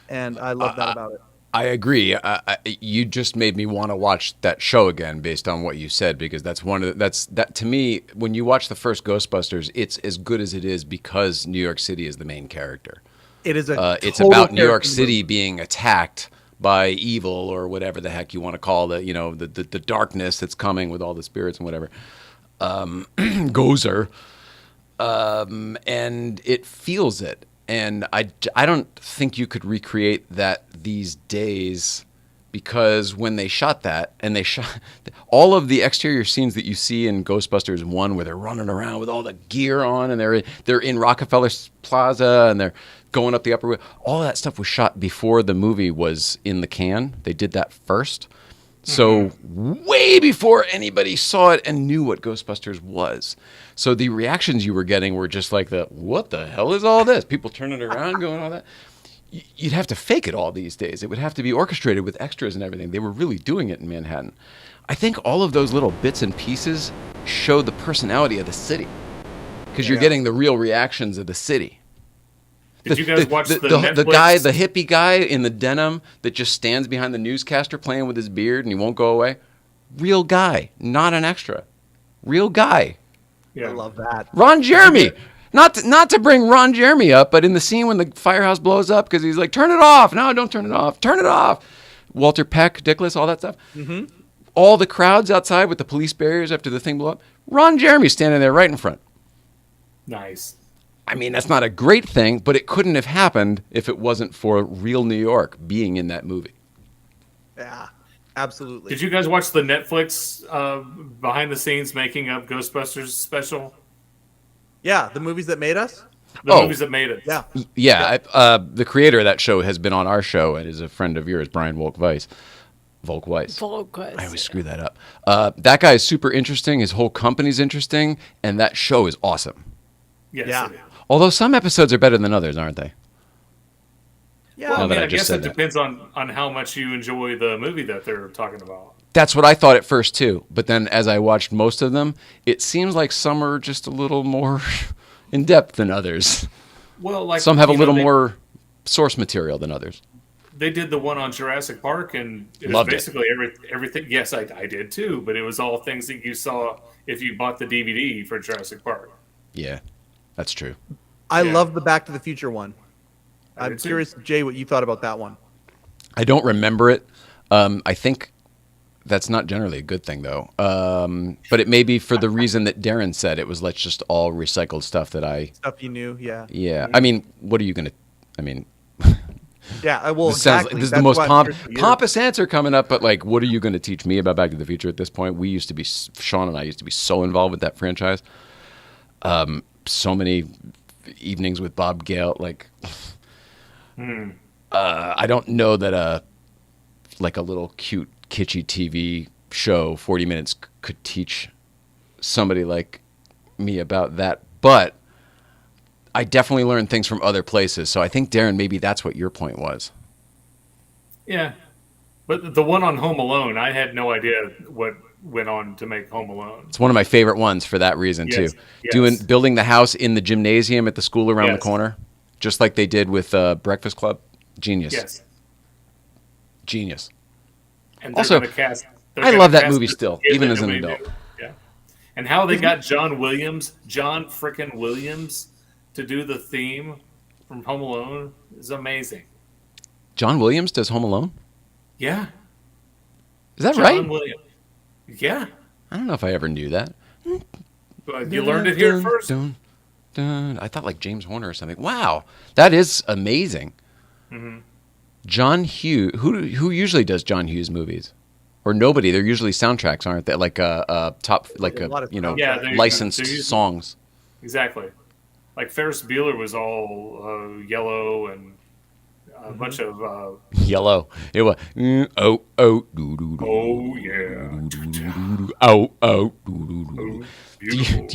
And I love that about it. I agree. You just made me want to watch that show again based on what you said, because that's that to me. When you watch the first Ghostbusters, it's as good as it is because New York City is the main character. It is a It's total about New York character City movie. being attacked by evil or whatever the heck you want to call the the darkness that's coming with all the spirits and whatever. Gozer, and it feels it. And I don't think you could recreate that these days, because when they shot that, and they shot all of the exterior scenes that you see in Ghostbusters 1 where they're running around with all the gear on and they're in Rockefeller Plaza and they're going up the upper, all that stuff was shot before the movie was in the can. They did that first. So way before anybody saw it and knew what Ghostbusters was. So the reactions you were getting were just like what the hell is all this? People turning around going all that. You'd have to fake it all these days. It would have to be orchestrated with extras and everything. They were really doing it in Manhattan. I think all of those little bits and pieces show the personality of the city, because you're getting the real reactions of the city. Did you guys watch the the Netflix? guy, the hippie guy in the denim that just stands behind the newscaster playing with his beard and he won't go away? Real guy, not an extra. Real guy. Yeah. I love that. Ron Jeremy. Not to bring Ron Jeremy up, but in the scene when the firehouse blows up, because he's like, turn it off. No, don't turn it off. Turn it off. Walter Peck, Dickless, all that stuff. Mm-hmm. All the crowds outside with the police barriers after the thing blew up. Ron Jeremy's standing there right in front. Nice. I mean, that's not a great thing, but it couldn't have happened if it wasn't for real New York being in that movie. Yeah, absolutely. Did you guys watch the Netflix behind the scenes making of Ghostbusters special? Yeah, the movies that made us? The Oh. movies that made it. Yeah. Yeah, the creator of that show has been on our show and is a friend of yours, Brian Volk-Weiss. Volquest. I always screw that up. That guy is super interesting. His whole company's interesting, and that show is awesome. Yes, Yeah. it is. Although some episodes are better than others, aren't they? Yeah. Well, Now I that mean, I I just guess said it that. depends on how much you enjoy the movie that they're talking about. That's what I thought at first too. But then as I watched most of them, it seems like some are just a little more in depth than others. Well, like Some have a you know, little they- more source material than others. They did the one on Jurassic Park, and it was Loved it. basically everything. Yes, I did too, but it was all things that you saw if you bought the DVD for Jurassic Park. Yeah, that's true. I Yeah. love the Back to the Future one. I I'm did too. curious, Jay, what you thought about that one. I don't remember it. I think that's not generally a good thing, though. But it may be for the reason that Darin said. It was let's just all recycled stuff that I. Stuff you knew, yeah. Yeah. I mean, what are you going to. I mean, Yeah, well, This sounds exactly. this is the That's most why I'm curious to hear. pompous answer coming up, but like, what are you going to teach me about Back to the Future at this point? We used to be, Sean and I used to be so involved with that franchise. So many evenings with Bob Gale. Like, I don't know that like a little cute, kitschy TV show, 40 minutes could teach somebody like me about that. But I definitely learned things from other places. So I think, Darin, maybe that's what your point was. Yeah, but the one on Home Alone, I had no idea what went on to make Home Alone. It's one of my favorite ones for that reason Yes, too. yes. Building the house in the gymnasium at the school around the Yes. corner, just like they did with Breakfast Club. Genius. Yes, Genius. and they're Also, gonna cast. I love that movie still, even as an adult. Yeah, and how they got John frickin' Williams, to do the theme from Home Alone is amazing. John Williams does Home Alone? Yeah, Is that John right? Williams. Yeah, I don't know if I ever knew that. but you learned it here first. Dun, dun. I thought like James Horner or something. Wow, that is amazing. Mm-hmm. John Hughes. Who usually does John Hughes movies? Or nobody. They're usually soundtracks, aren't they? Like top, like A lot of Yeah, they're licensed using- songs. Exactly. Like Ferris Bueller was all yellow and a bunch of Yellow. It was oh oh doo doo doo. oh yeah. Oh oh doo doo doo. Beautiful.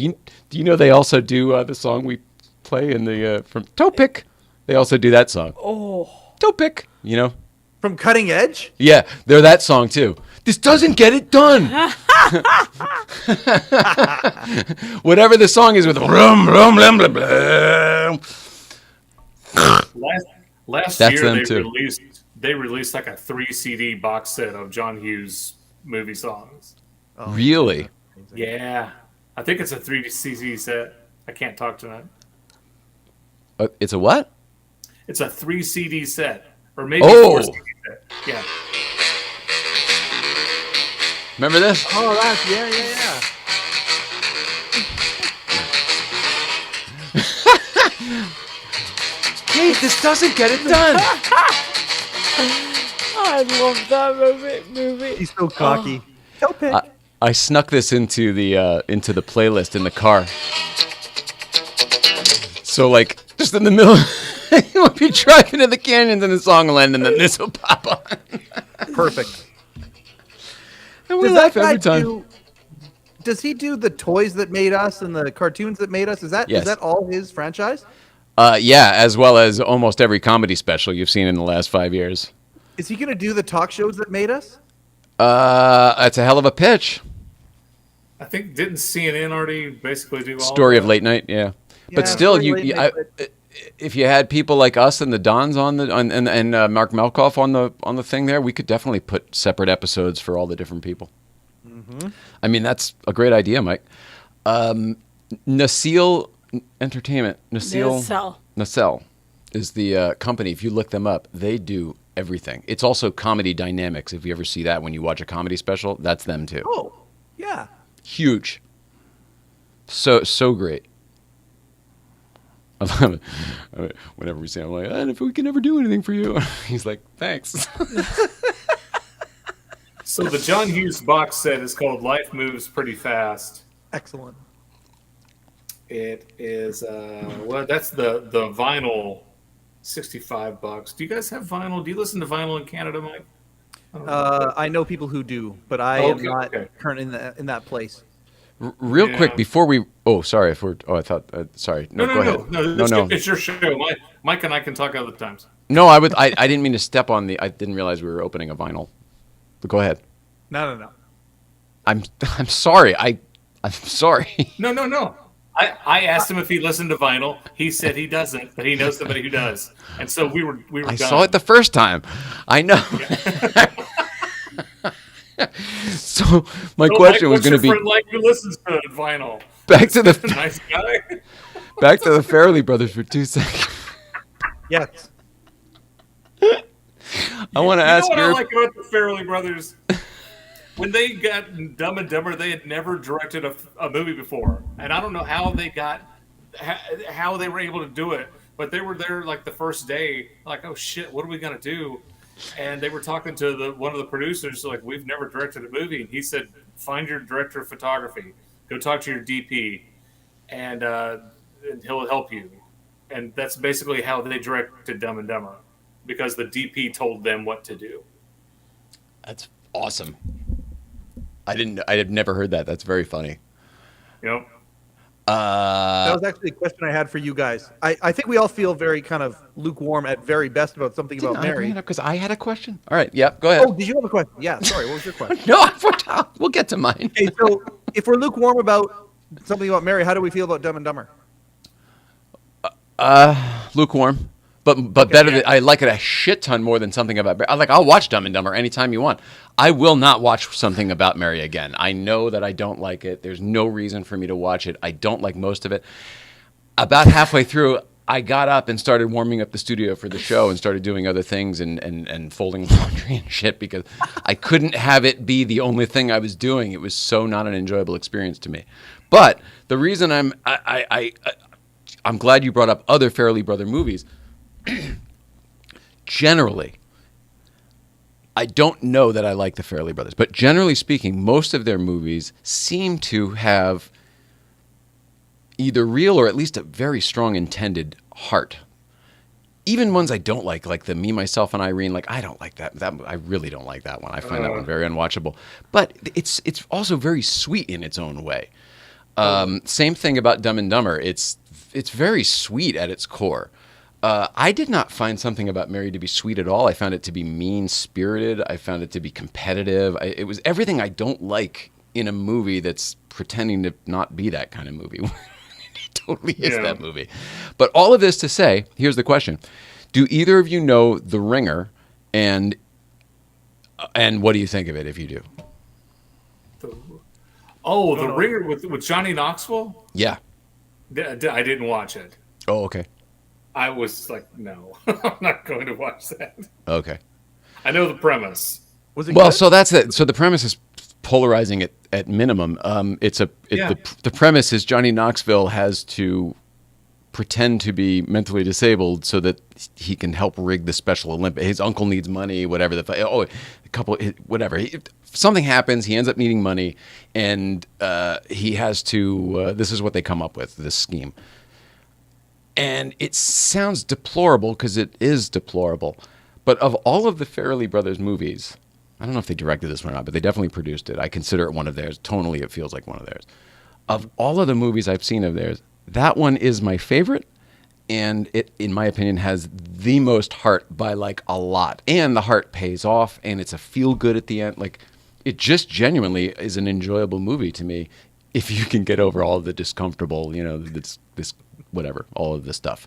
Do you know they also do the song we play in the from Topic? They also do that song. Oh. Topic. You know? From Cutting Edge? Yeah, they're that song too. This doesn't get it done. Whatever the song is with rum rum rum blah blah. Last That's year them too. they released like a 3 CD box set of John Hughes movie songs. Oh, Really? Yeah. I think it's a 3 CD set. I can't talk tonight. It's a what? It's a 3 CD set. Or maybe Oh. 4 CD set. Yeah. Remember this? Oh, that's, yeah. Hey, this doesn't get it done. I love that movie. He's so cocky. Don't pick. I snuck this into the playlist in the car. So like just in the middle, we'll be driving to the canyons and the song will end, and then this will pop on. Perfect. And we Does laugh that guy every time. does he do the toys that made us and the cartoons that made us? Is Yes. that all his franchise? Yeah, as well as almost every comedy special you've seen in the last 5 years. Is he going to do the talk shows that made us? It's a hell of a pitch. I think didn't CNN already basically do all Story of that? late night, yeah. But Yeah, still, Story of Late Night, if you had people like us and the Dons and Mark Melkoff on the thing there, we could definitely put separate episodes for all the different people. Mm-hmm. I mean, that's a great idea, Mike. Nacelle Entertainment, Nacelle is the company. If you look them up, they do everything. It's also Comedy Dynamics. If you ever see that when you watch a comedy special, that's them too. Oh, yeah. Huge. So great. I love it. Whenever we say, I'm like, and if we can ever do anything for you, he's like, thanks. So the John Hughes box set is called Life Moves Pretty Fast. Excellent. It is well, that's the vinyl, $65. Do you guys have vinyl? Do you listen to vinyl in Canada, Mike? I know people who do, but I am not current in that place. Real Yeah. quick before we. Oh, sorry. I thought. Sorry. No, go ahead. No. It's your show. Mike and I can talk other times. No, I didn't mean to step on the. I didn't realize we were opening a vinyl. But go ahead. No. I'm sorry. I'm sorry. No. I asked him if he listened to vinyl. He said he doesn't, but he knows somebody who does. And so we were I done. saw it the first time. I know. So my question was going to be friend like who listens to vinyl. back to the Nice guy. back to the Farrely brothers for 2 seconds. Yes. I want to ask You know what your. I like about the Farrely brothers? When they got Dumb and Dumber, they had never directed a movie before, and I don't know how they were able to do it. But they were there like the first day, like, oh shit, what are we gonna do? And they were talking to one of the producers, like, we've never directed a movie, and he said, find your director of photography, go talk to your DP, and he'll help you. And that's basically how they directed Dumb and Dumber, because the DP told them what to do. That's awesome. I had never heard that. That's very funny. Yep. That was actually a question I had for you guys. I think we all feel very kind of lukewarm at very best about something about Mary. Because I had a question. All right. Yeah. Go ahead. Oh, did you have a question? Yeah. Sorry. What was your question? No, we'll get to mine. Okay, so if we're lukewarm about something about Mary, how do we feel about Dumb and Dumber? Lukewarm, but better. I like it a shit ton more than something about Mary. I'll watch Dumb and Dumber anytime you want. I will not watch something about Mary again. I know that I don't like it. There's no reason for me to watch it. I don't like most of it. About halfway through, I got up and started warming up the studio for the show and started doing other things and folding laundry and shit because I couldn't have it be the only thing I was doing. It was so not an enjoyable experience to me. But the reason I'm glad you brought up other Farrely brother movies. Generally, I don't know that I like the Farrely brothers, but generally speaking, most of their movies seem to have either real or at least a very strong intended heart. Even ones I don't like the Me, Myself, and Irene, like I don't like that. I really don't like that one. I find that one very unwatchable. But it's also very sweet in its own way. Same thing about Dumb and Dumber. It's very sweet at its core. I did not find something about Mary to be sweet at all. I found it to be mean-spirited. I found it to be competitive. It was everything I don't like in a movie that's pretending to not be that kind of movie. It totally is that movie. But all of this to say, here's the question. Do either of you know The Ringer, and what do you think of it if you do? The Ringer with Johnny Knoxville? Yeah. I didn't watch it. Oh, okay. I was like, no, I'm not going to watch that. Okay. I know the premise. Was it well, good? so that's it. So the premise is polarizing at minimum. The premise is Johnny Knoxville has to pretend to be mentally disabled so that he can help rig the Special Olympics. His uncle needs money, whatever. Something happens. He ends up needing money, and he has to. This is what they come up with. This scheme. And it sounds deplorable because it is deplorable. But of all of the Farrely brothers movies, I don't know if they directed this one or not, but they definitely produced it. I consider it one of theirs. Tonally, it feels like one of theirs. Of all of the movies I've seen of theirs, that one is my favorite. And it, in my opinion, has the most heart by like a lot. And the heart pays off, and it's a feel good at the end. Like, it just genuinely is an enjoyable movie to me if you can get over all of the discomfortable, this whatever, all of this stuff.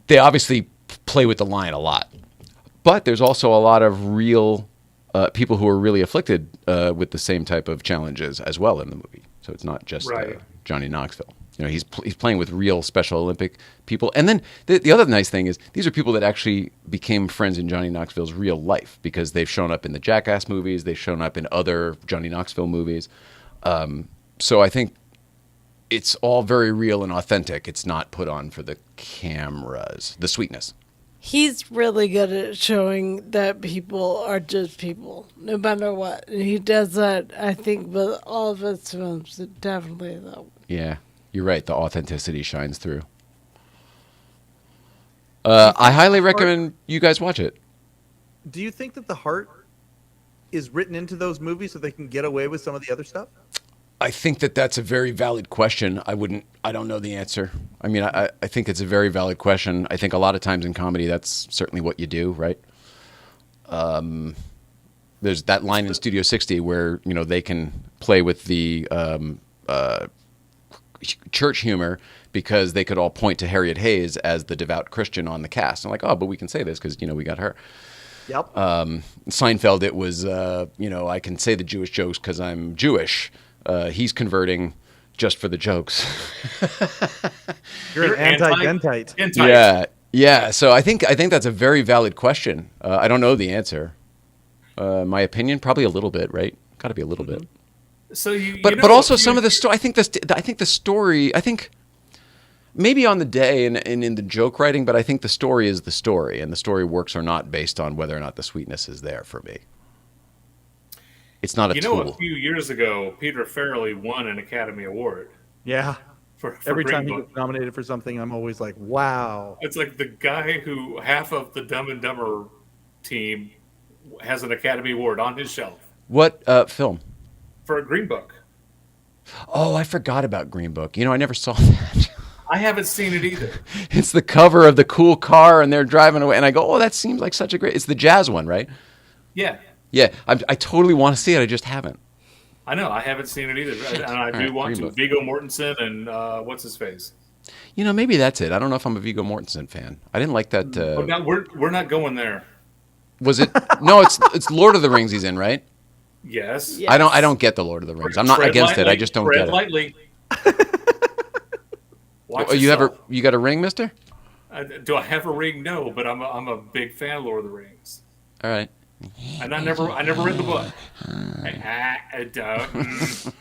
They obviously play with the line a lot. But there's also a lot of real people who are really afflicted with the same type of challenges as well in the movie. So it's not just Johnny Knoxville. He's playing with real Special Olympic people. And then the other nice thing is these are people that actually became friends in Johnny Knoxville's real life because they've shown up in the Jackass movies. They've shown up in other Johnny Knoxville movies. So I think it's all very real and authentic. It's not put on for the cameras. The sweetness. He's really good at showing that people are just people, no matter what. And he does that, I think, with all of his films. Definitely, though. Yeah, you're right. The authenticity shines through. I highly recommend you guys watch it. Do you think that the heart is written into those movies so they can get away with some of the other stuff? I think that's a very valid question. I don't know the answer. I mean, I think it's a very valid question. I think a lot of times in comedy, that's certainly what you do, right? There's that line in Studio 60 where, they can play with the church humor because they could all point to Harriet Hayes as the devout Christian on the cast. I'm like, oh, but we can say this because, we got her. Yep. Seinfeld, it was, I can say the Jewish jokes because I'm Jewish. He's converting just for the jokes. You're an anti-dentite. Yeah. So I think that's a very valid question. I don't know the answer. My opinion, probably a little bit, right? Got to be a little bit. So but also some of the story. I think the story. I think Maybe on the day and in the joke writing, but I think the story is the story, and the story works or not based on whether or not the sweetness is there for me. It's not a You tool. know, a few years ago, Peter Farrely won an Academy Award Yeah. for Every Green time he Book. gets nominated for something, I'm always like, wow. It's like the guy who half of the Dumb and Dumber team has an Academy Award on his shelf What film? for a Green Book. Oh, I forgot about Green Book. You know, I never saw that. I haven't seen it either. It's the cover of the cool car, and they're driving away, and I go, "Oh, that seems like such a great." It's the jazz one, right? Yeah, Yeah, I totally want to see it. I just haven't. I know. I haven't seen it either, and I do right, want Green to. Book. Viggo Mortensen and what's his face? You know, maybe that's it. I don't know if I'm a Viggo Mortensen fan. I didn't like that. But now we're not going there. Was it? No, it's Lord of the Rings he's in, right? Yes. Yeah. I don't get the Lord of the Rings. I'm not Tread against it. I lightly, just don't tread get it. lightly. Watch Oh, you yourself. got a ring, Mister? Do I have a ring? No, but I'm a big fan of Lord of the Rings, All right. and I never read the book. I don't.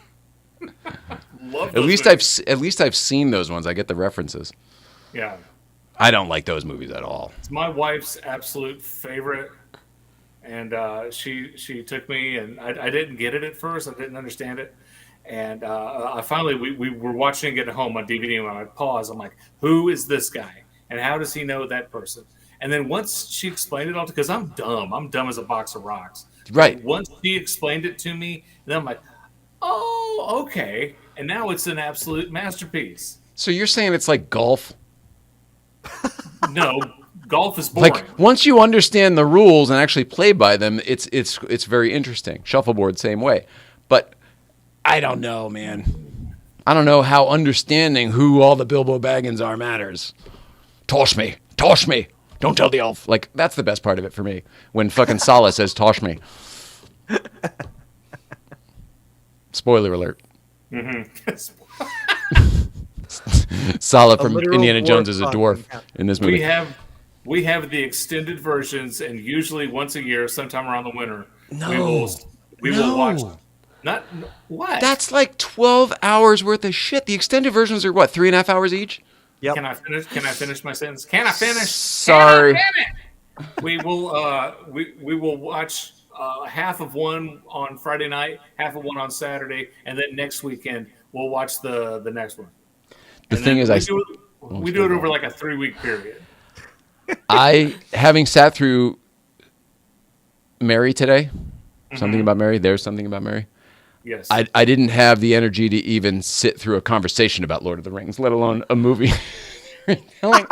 Love At those least movies. at least I've seen those ones. I get the references. Yeah, I don't like those movies at all. it's my wife's absolute favorite, and she took me, and I didn't get it at first. I didn't understand it. And I finally, we were watching it at home on DVD, and when I paused, I'm like, who is this guy? And how does he know that person? And then once she explained it all, because I'm dumb as a box of rocks. Right. Once she explained it to me, then I'm like, oh, okay. And now it's an absolute masterpiece. So you're saying it's like golf? No, golf is boring. Like once you understand the rules and actually play by them, it's very interesting. Shuffleboard, same way. But I don't know, man. I don't know how understanding who all the Bilbo Baggins are matters. Tosh me. Don't tell the elf. Like, that's the best part of it for me. When fucking Sala says, tosh me. Spoiler alert. Sala from literal Indiana dwarf Jones is a talking. dwarf in this movie. We have the extended versions, and usually once a year, sometime around the winter, No. we No. will watch. Not what? That's like 12 hours worth of shit. The extended versions are what, 3.5 hours each? Yep. Can I finish? Can I finish my sentence? Can I finish? Sorry. Can I finish? We will. We will watch half of one on Friday night, half of one on Saturday, and then next weekend we'll watch the next one. The And thing then is, we do it over like a 3-week period. having sat through Mary today, something about Mary, there's something about Mary. Yes. I didn't have the energy to even sit through a conversation about Lord of the Rings, let alone a movie. Like,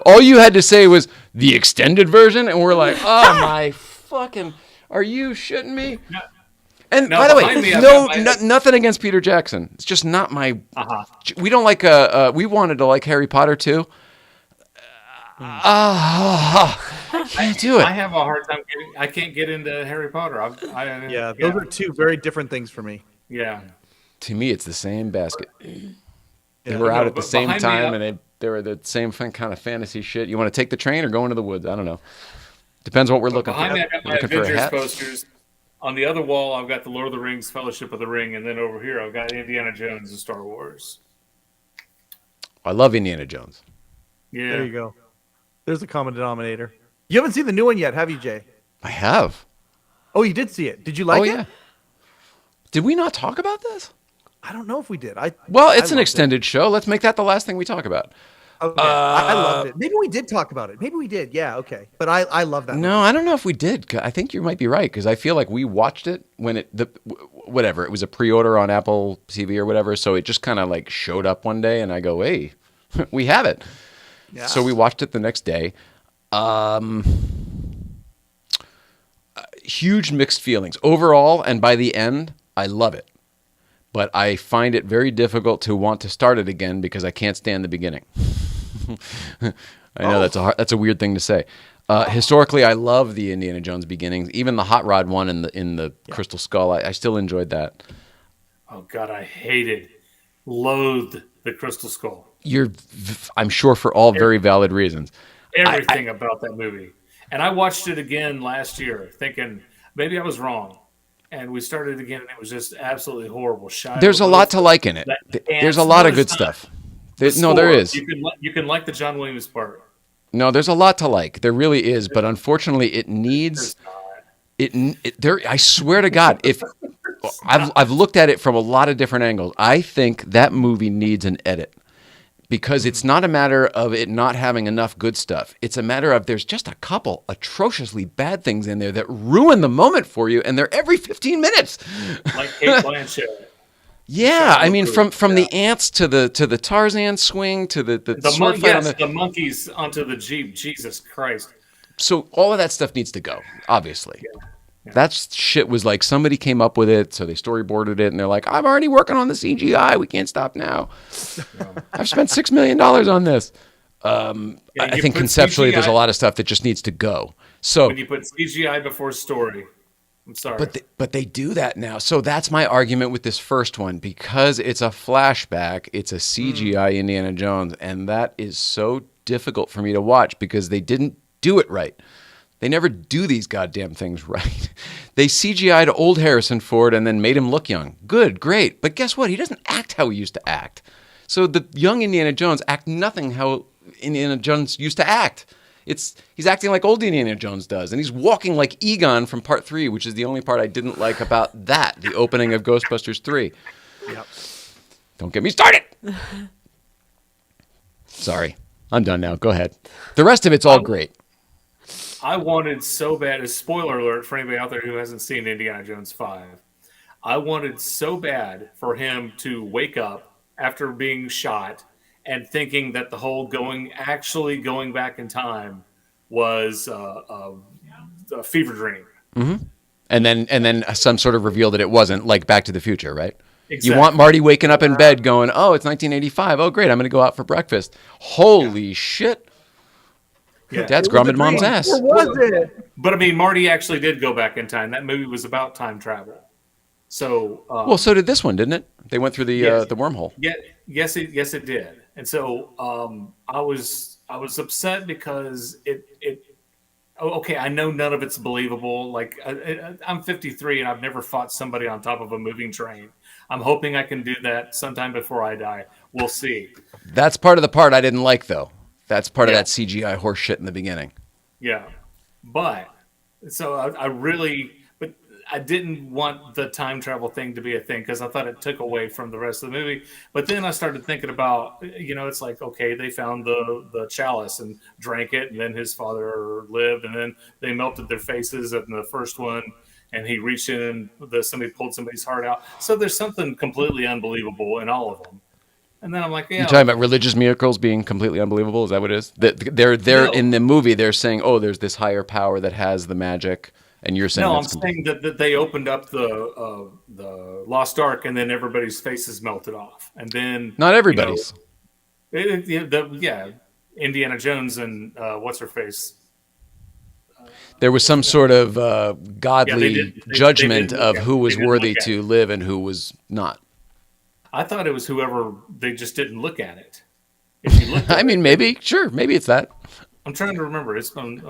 all you had to say was the extended version, and we're like, oh my fucking, are you shitting me? And Now, by the way, behind me, I've got my- nothing against Peter Jackson. It's just not my. Uh-huh. We don't like. We wanted to like Harry Potter too. I can't do it. I have a hard time getting. I can't get into Harry Potter. Yeah, those are two very different things for me. Yeah. To me, it's the same basket. They Yeah. were out No, at the but same behind me, time, and they were the same kind of fantasy shit. You want to take the train or go into the woods? I don't know. Depends what we're looking Behind for. me, I got my Looking for a Avengers hat? posters. On the other wall, I've got the Lord of the Rings, Fellowship of the Ring, and then over here, I've got Indiana Jones and Star Wars. I love Indiana Jones. Yeah. There you go. There's a common denominator. You haven't seen the new one yet, have you, Jay? I have. Oh, you did see it. Did you like Oh it? yeah. Did we not talk about this? I don't know if we did. Well, it's I an loved it. extended show. Let's make that the last thing we talk about. Okay. I loved it. Maybe we did talk about it. Maybe we did. Yeah, okay. But I love that. No, I don't know if we did. 'Cause I think you might be right because I feel like we watched it when whatever it was a pre-order on Apple TV or whatever. So it just kind of like showed up one day, and I go, "Hey, we have it." Yeah. So we watched it the next day. Huge mixed feelings overall, and by the end, I love it. But I find it very difficult to want to start it again because I can't stand the beginning. I know that's a weird thing to say. Historically, I love the Indiana Jones beginnings, even the Hot Rod one in the Crystal Skull. I still enjoyed that. Oh God, I loathed the Crystal Skull. I'm sure for all very valid reasons. Everything about that movie. And I watched it again last year, thinking maybe I was wrong. And we started again, and it was just absolutely horrible. There's a lot to like in it. There's a lot of good stuff. No, there is. You can like the John Williams part. No, there's a lot to like. There really is, but unfortunately, it needs there. I swear to God, if I've looked at it from a lot of different angles, I think that movie needs an edit because it's not a matter of it not having enough good stuff. It's a matter of there's just a couple atrociously bad things in there that ruin the moment for you, and they're every 15 minutes. Like Kate Blanchett. Yeah, I mean, from the ants to the Tarzan swing to the sword fight on the monkeys onto the Jeep. Jesus Christ! So all of that stuff needs to go. Obviously, that shit was like somebody came up with it, so they storyboarded it, and they're like, "I'm already working on the CGI. We can't stop now. I've spent $6 million on this." I think conceptually, there's a lot of stuff that just needs to go. So when you put CGI before story. I'm sorry. But they do that now. So that's my argument with this first one. Because it's a flashback, it's a CGI Indiana Jones, and that is so difficult for me to watch because they didn't do it right. They never do these goddamn things right. They CGI'd old Harrison Ford and then made him look young. Good, great. But guess what? He doesn't act how he used to act. So the young Indiana Jones act nothing how Indiana Jones used to act. He's acting like old Indiana Jones does, and he's walking like Egon from Part 3, which is the only part I didn't like about the opening of Ghostbusters 3. Yep. Don't get me started! Sorry. I'm done now. Go ahead. The rest of it's all great. I wanted so bad, a spoiler alert for anybody out there who hasn't seen Indiana Jones 5, I wanted so bad for him to wake up after being shot and thinking that the whole going back in time was a fever dream. Mm-hmm. And then some sort of reveal that it wasn't, like Back to the Future, right? Exactly. You want Marty waking up in bed going, oh, it's 1985. Oh, great, I'm going to go out for breakfast. Holy shit. Yeah. Dad's grumbling mom's ass. What was it? But I mean, Marty actually did go back in time. That movie was about time travel. So well, so did this one, didn't it? They went through the wormhole. Yeah, yes, it did. And so I was upset because it. Oh, okay, I know none of it's believable. Like I'm 53 and I've never fought somebody on top of a moving train. I'm hoping I can do that sometime before I die. We'll see. That's part of the part I didn't like, though. That's part of that CGI horse shit in the beginning. Yeah, but so I really. I didn't want the time travel thing to be a thing because I thought it took away from the rest of the movie. But then I started thinking about, it's like, okay, they found the chalice and drank it, and then his father lived, and then they melted their faces in the first one, and he reached in and somebody pulled somebody's heart out. So there's something completely unbelievable in all of them. And then I'm like, yeah. You're talking about religious miracles being completely unbelievable? Is that what it is? They're No. In the movie, they're saying, oh, there's this higher power that has the magic. And you're saying no, I'm saying that they opened up the Lost Ark, and then everybody's faces melted off, and then not everybody's. Indiana Jones and what's her face. There was some sort of godly judgment of who was worthy to live and who was not. I thought it was whoever they just didn't look at it. If you look, I mean, maybe it's that. I'm trying to remember. It's been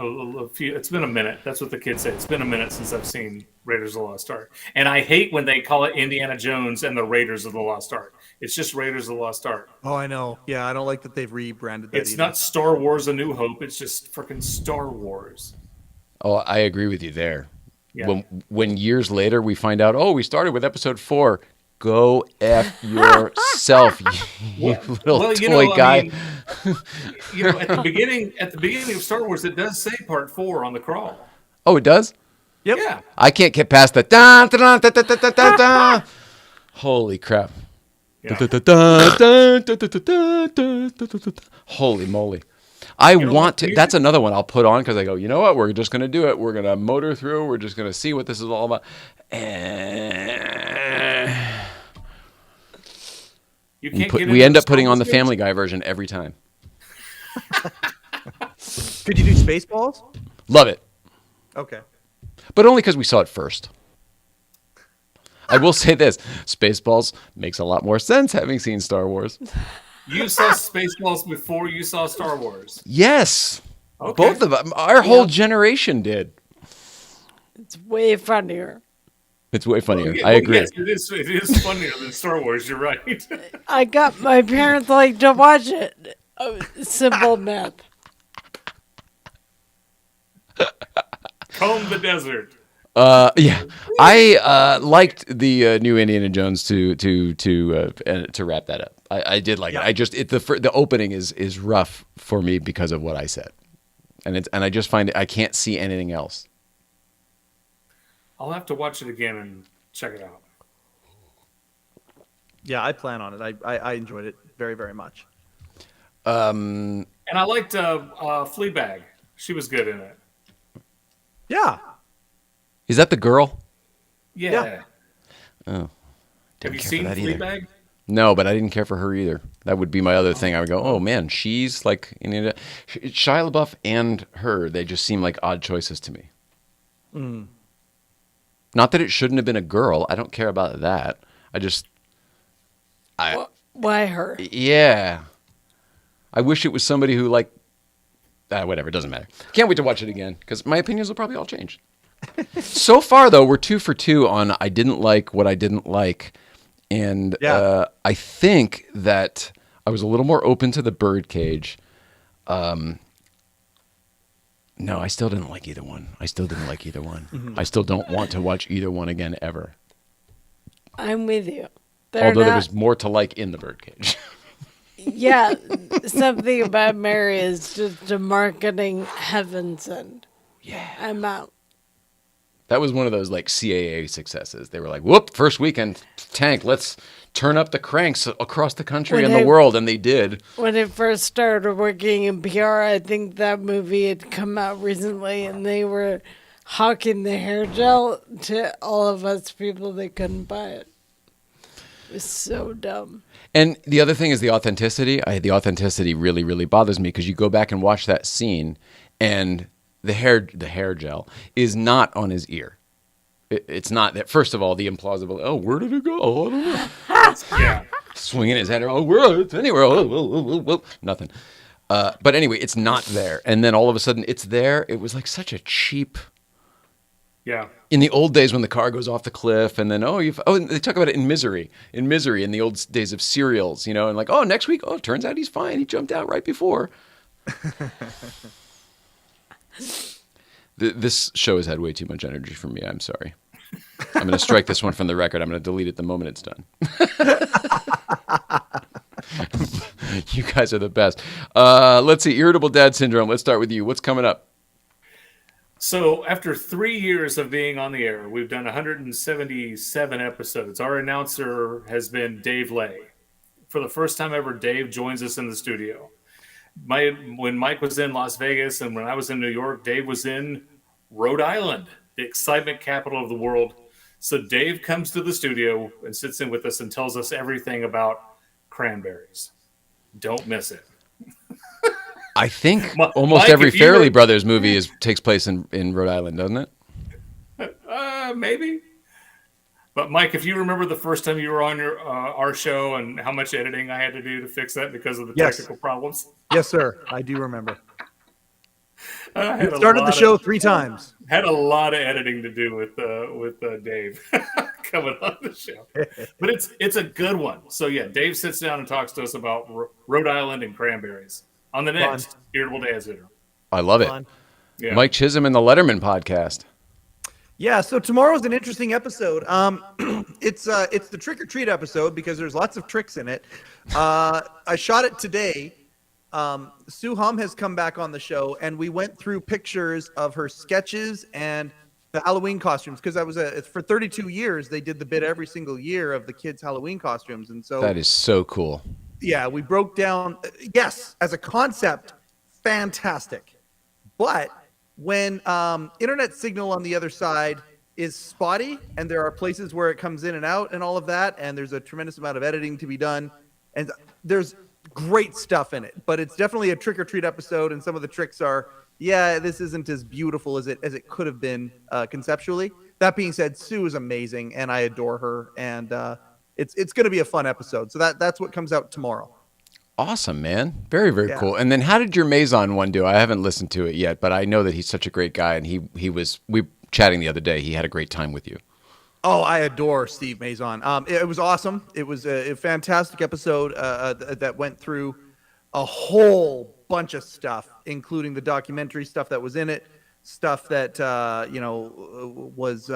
It's been a minute. That's what the kids say. It's been a minute since I've seen Raiders of the Lost Ark, and I hate when they call it Indiana Jones and the Raiders of the Lost Ark. It's just Raiders of the Lost Ark. Oh, I know. Yeah, I don't like that they've rebranded that. It's not Star Wars: A New Hope. It's just freaking Star Wars. Oh, I agree with you there. Yeah. When years later we find out, we started with episode 4. Go F yourself, you little toy guy. I mean, at the beginning of Star Wars, it does say Part 4 on the crawl. Oh, it does? Yep. Yeah. I can't get past the da da da da da da da da. Holy crap. Yeah. Holy moly. I want to. That's another one I'll put on because I go, you know what? We're just going to do it. We're going to motor through. We're just going to see what this is all about. We end up putting on the Family Guy version every time. Could you do Spaceballs? Love it. Okay. But only because we saw it first. I will say this. Spaceballs makes a lot more sense having seen Star Wars. You saw Spaceballs before you saw Star Wars. Yes. Okay. Both of them. Our whole generation did. It's way funnier. It's way funnier. Yeah, I agree. Yes, it is. It is funnier than Star Wars. You're right. I got my parents like to watch it. Simple math. Comb the desert. Yeah, I liked the new Indiana Jones to wrap that up. I did like it. The opening is rough for me because of what I said, and I just find I can't see anything else. I'll have to watch it again and check it out. Yeah, I plan on it. I enjoyed it very, very much. And I liked Fleabag. She was good in it. Yeah. Is that the girl? Yeah. Oh, Have you seen Fleabag? No, but I didn't care for her either. That would be my other thing. I would go, oh man, she's like Shia LaBeouf and her. They just seem like odd choices to me. Not that it shouldn't have been a girl. I don't care about that. Why her? Yeah. I wish it was somebody who whatever, it doesn't matter. Can't wait to watch it again because my opinions will probably all change. So far, though, we're 2 for 2 on I didn't like what I didn't like. And I think that I was a little more open to the birdcage. No, I still didn't like either one. I still don't want to watch either one again ever. I'm with you. There was more to like in the birdcage. Yeah, something about Mary is just a marketing heaven send. Yeah. I'm out. That was one of those like CAA successes. They were like, whoop, first weekend tank, let's turn up the cranks across the country and the world. And they did. When it first started working in PR, I think that movie had come out recently and they were hawking the hair gel to all of us people that couldn't buy it. It was so dumb. And the other thing is the authenticity. The authenticity really, really bothers me because you go back and watch that scene and the hair gel is not on his ear. It's not that. First of all, the implausible. Oh, where did it go? Oh, I don't know. Yeah. Swinging his head. Oh, where? It's anywhere. Oh, nothing. But anyway, it's not there. And then all of a sudden, it's there. It was like such a cheap. Yeah. In the old days when the car goes off the cliff, and then and they talk about it in Misery. In Misery, in the old days of serials, and like, oh, next week, it turns out he's fine. He jumped out right before. This show has had way too much energy for me. I'm sorry. I'm going to strike this one from the record. I'm going to delete it the moment it's done. You guys are the best. Let's see. Irritable Dad Syndrome. Let's start with you. What's coming up? So after 3 years of being on the air, we've done 177 episodes. Our announcer has been Dave Lay. For the first time ever, Dave joins us in the studio. When Mike was in Las Vegas and when I was in New York, Dave was in Rhode Island, the excitement capital of the world. So Dave comes to the studio and sits in with us and tells us everything about cranberries. Don't miss it. I think almost Mike, every Farrely Brothers movie takes place in Rhode Island, doesn't it? Maybe. But Mike, if you remember the first time you were on our show and how much editing I had to do to fix that because of the technical problems. Yes, sir. I do remember. I We started the show 3 times. Had a lot of editing to do with Dave coming on the show, but it's a good one. So yeah, Dave sits down and talks to us about Rhode Island and cranberries on the next Irritable Dad Syndrome. I love it. Yeah. Mike Chisholm and the Letterman podcast. Yeah, so tomorrow's an interesting episode. It's the trick or treat episode because there's lots of tricks in it. I shot it today. Sue Hum has come back on the show, and we went through pictures of her sketches and the Halloween costumes because for 32 years they did the bit every single year of the kids' Halloween costumes, and so That is so cool. yeah, we broke down. Yes, as a concept, fantastic, but when internet signal on the other side is spotty, and there are places where it comes in and out, and all of that, and there's a tremendous amount of editing to be done, and there's great stuff in it, but it's definitely a trick or treat episode, and some of the tricks are, this isn't as beautiful as it could have been conceptually. That being said, Sue is amazing, and I adore her, and it's going to be a fun episode. So that's what comes out tomorrow. Awesome, man. Very, very cool. And then how did your Maison one do? I haven't listened to it yet, but I know that he's such a great guy, and we chatting the other day. He had a great time with you. Oh, I adore Steve Maison. It was awesome. It was a fantastic episode that went through a whole bunch of stuff, including the documentary stuff that was in it, stuff that was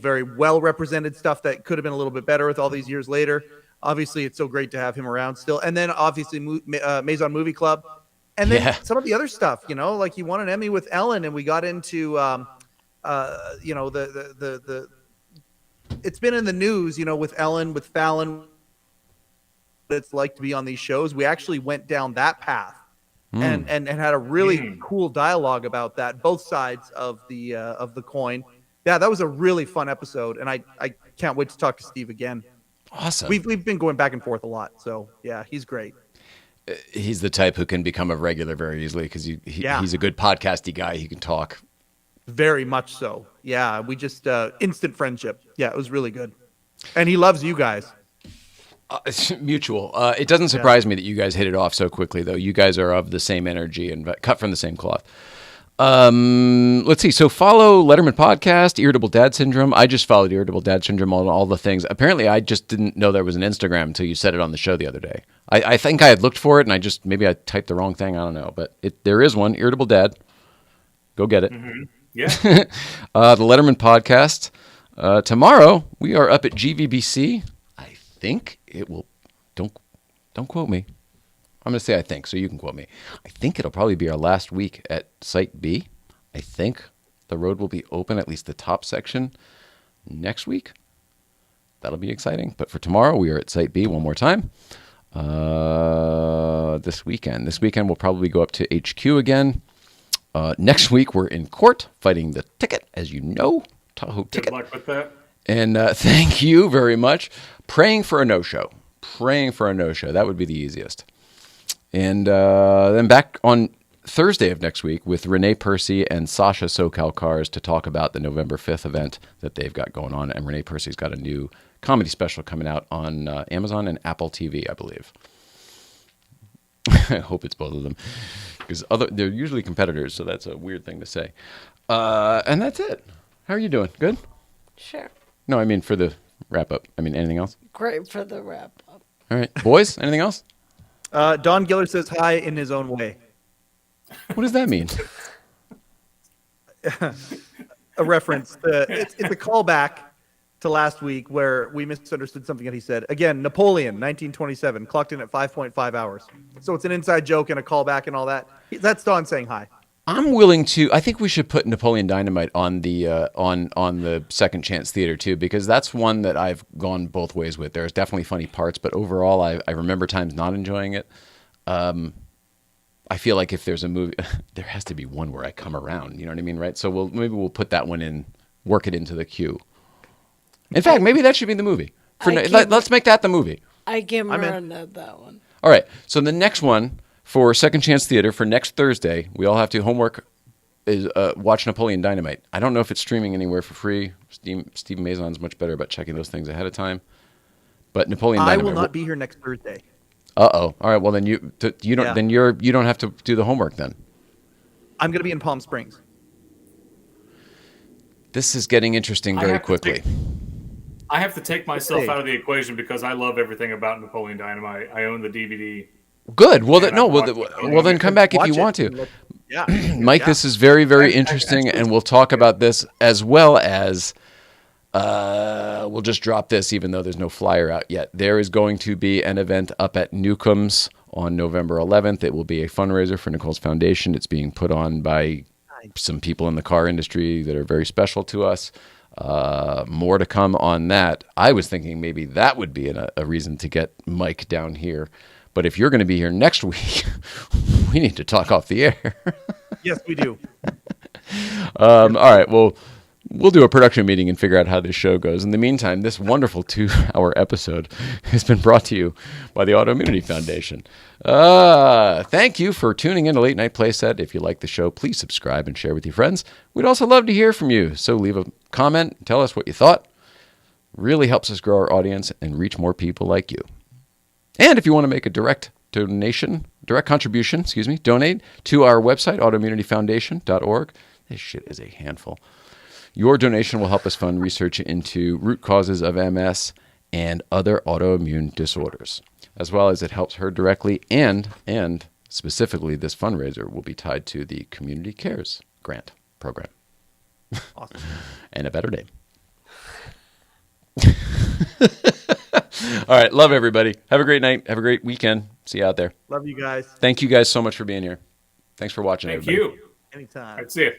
very well represented, stuff that could have been a little bit better with all these years later. Obviously, it's so great to have him around still. And then obviously Maison Movie Club, and then some of the other stuff. Like he won an Emmy with Ellen, and we got into. It's been in the news, with Ellen, with Fallon, what it's like to be on these shows. We actually went down that path and had a really cool dialogue about that, both sides of the coin. Yeah, that was a really fun episode, and I can't wait to talk to Steve again. Awesome. We've been going back and forth a lot, so yeah, he's great. He's the type who can become a regular very easily because he's a good podcasty guy. He can talk. Very much so. Yeah, we just instant friendship. Yeah, it was really good. And he loves you guys. Mutual. It doesn't surprise me that you guys hit it off so quickly, though. You guys are of the same energy and cut from the same cloth. Let's see. So follow Letterman Podcast, Irritable Dad Syndrome. I just followed Irritable Dad Syndrome on all the things. Apparently, I just didn't know there was an Instagram until you said it on the show the other day. I think I had looked for it, and maybe I typed the wrong thing. I don't know. But there is one, Irritable Dad. Go get it. Mm-hmm. Yeah. The Letterman Podcast. Tomorrow, we are up at GVBC. I think it will. Don't quote me. I'm going to say I think, so you can quote me. I think it'll probably be our last week at Site B. I think the road will be open, at least the top section, next week. That'll be exciting. But for tomorrow, we are at Site B one more time. This weekend, we'll probably go up to HQ again. Next week, we're in court fighting the ticket, as you know, Tahoe ticket. Good luck with that. And thank you very much. Praying for a no-show. That would be the easiest. And then back on Thursday of next week with Renee Percy and Sasha SoCal Cars to talk about the November 5th event that they've got going on. And Renee Percy's got a new comedy special coming out on Amazon and Apple TV, I believe. I hope it's both of them. Because they're usually competitors, so that's a weird thing to say. And that's it. How are you doing? Good? Sure. No, I mean for the wrap-up. I mean, anything else? Great for the wrap-up. All right. Boys, anything else? Don Giller says hi in his own way. What does that mean? A reference. It's a callback to last week where we misunderstood something that he said. Again, Napoleon, 1927, clocked in at 5.5 hours. So it's an inside joke and a callback and all that. That's Don saying hi. I'm willing to. I think we should put Napoleon Dynamite on the on the Second Chance Theater too, because that's one that I've gone both ways with. There's definitely funny parts, but overall, I remember times not enjoying it. I feel like if there's a movie, there has to be one where I come around. You know what I mean, right? So maybe we'll put that one in, work it into the queue. In fact, maybe that should be the movie. Let's make that the movie. I can run that one. All right. So the next one for Second Chance Theater for next Thursday, we all have to homework is watch Napoleon Dynamite. I don't know if it's streaming anywhere for free. Steve Maison's much better about checking those things ahead of time. But Napoleon Dynamite. I will not be here next Thursday. Uh-oh. All right. Well, then you don't. Yeah. Then you don't have to do the homework then. I'm going to be in Palm Springs. This is getting interesting very quickly. I have to take myself out of the equation because I love everything about Napoleon Dynamite. I own the DVD. Good. Well, then come back if you want to. Yeah. Mike, this is very, very interesting, and we'll talk about this as well as we'll just drop this, even though there's no flyer out yet. There is going to be an event up at Newcomb's on November 11th. It will be a fundraiser for Nicole's Foundation. It's being put on by some people in the car industry that are very special to us. More to come on that. I was thinking maybe that would be a reason to get Mike down here. But if you're going to be here next week, we need to talk off the air. Yes, we do. All right. Well, we'll do a production meeting and figure out how this show goes. In the meantime, this wonderful 2-hour episode has been brought to you by the Autoimmunity Foundation. Thank you for tuning in to Late Night Playset. If you like the show, please subscribe and share with your friends. We'd also love to hear from you. So leave a comment. Tell us what you thought. Really helps us grow our audience and reach more people like you. And if you want to make a direct contribution, donate to our website, autoimmunityfoundation.org. This shit is a handful. Your donation will help us fund research into root causes of MS and other autoimmune disorders, as well as it helps her directly, and specifically this fundraiser will be tied to the Community Cares Grant program. Awesome. And a better name. All right. Love everybody. Have a great night. Have a great weekend. See you out there. Love you guys. Thank you guys so much for being here. Thanks for watching, Thank everybody. you. Anytime. That's it.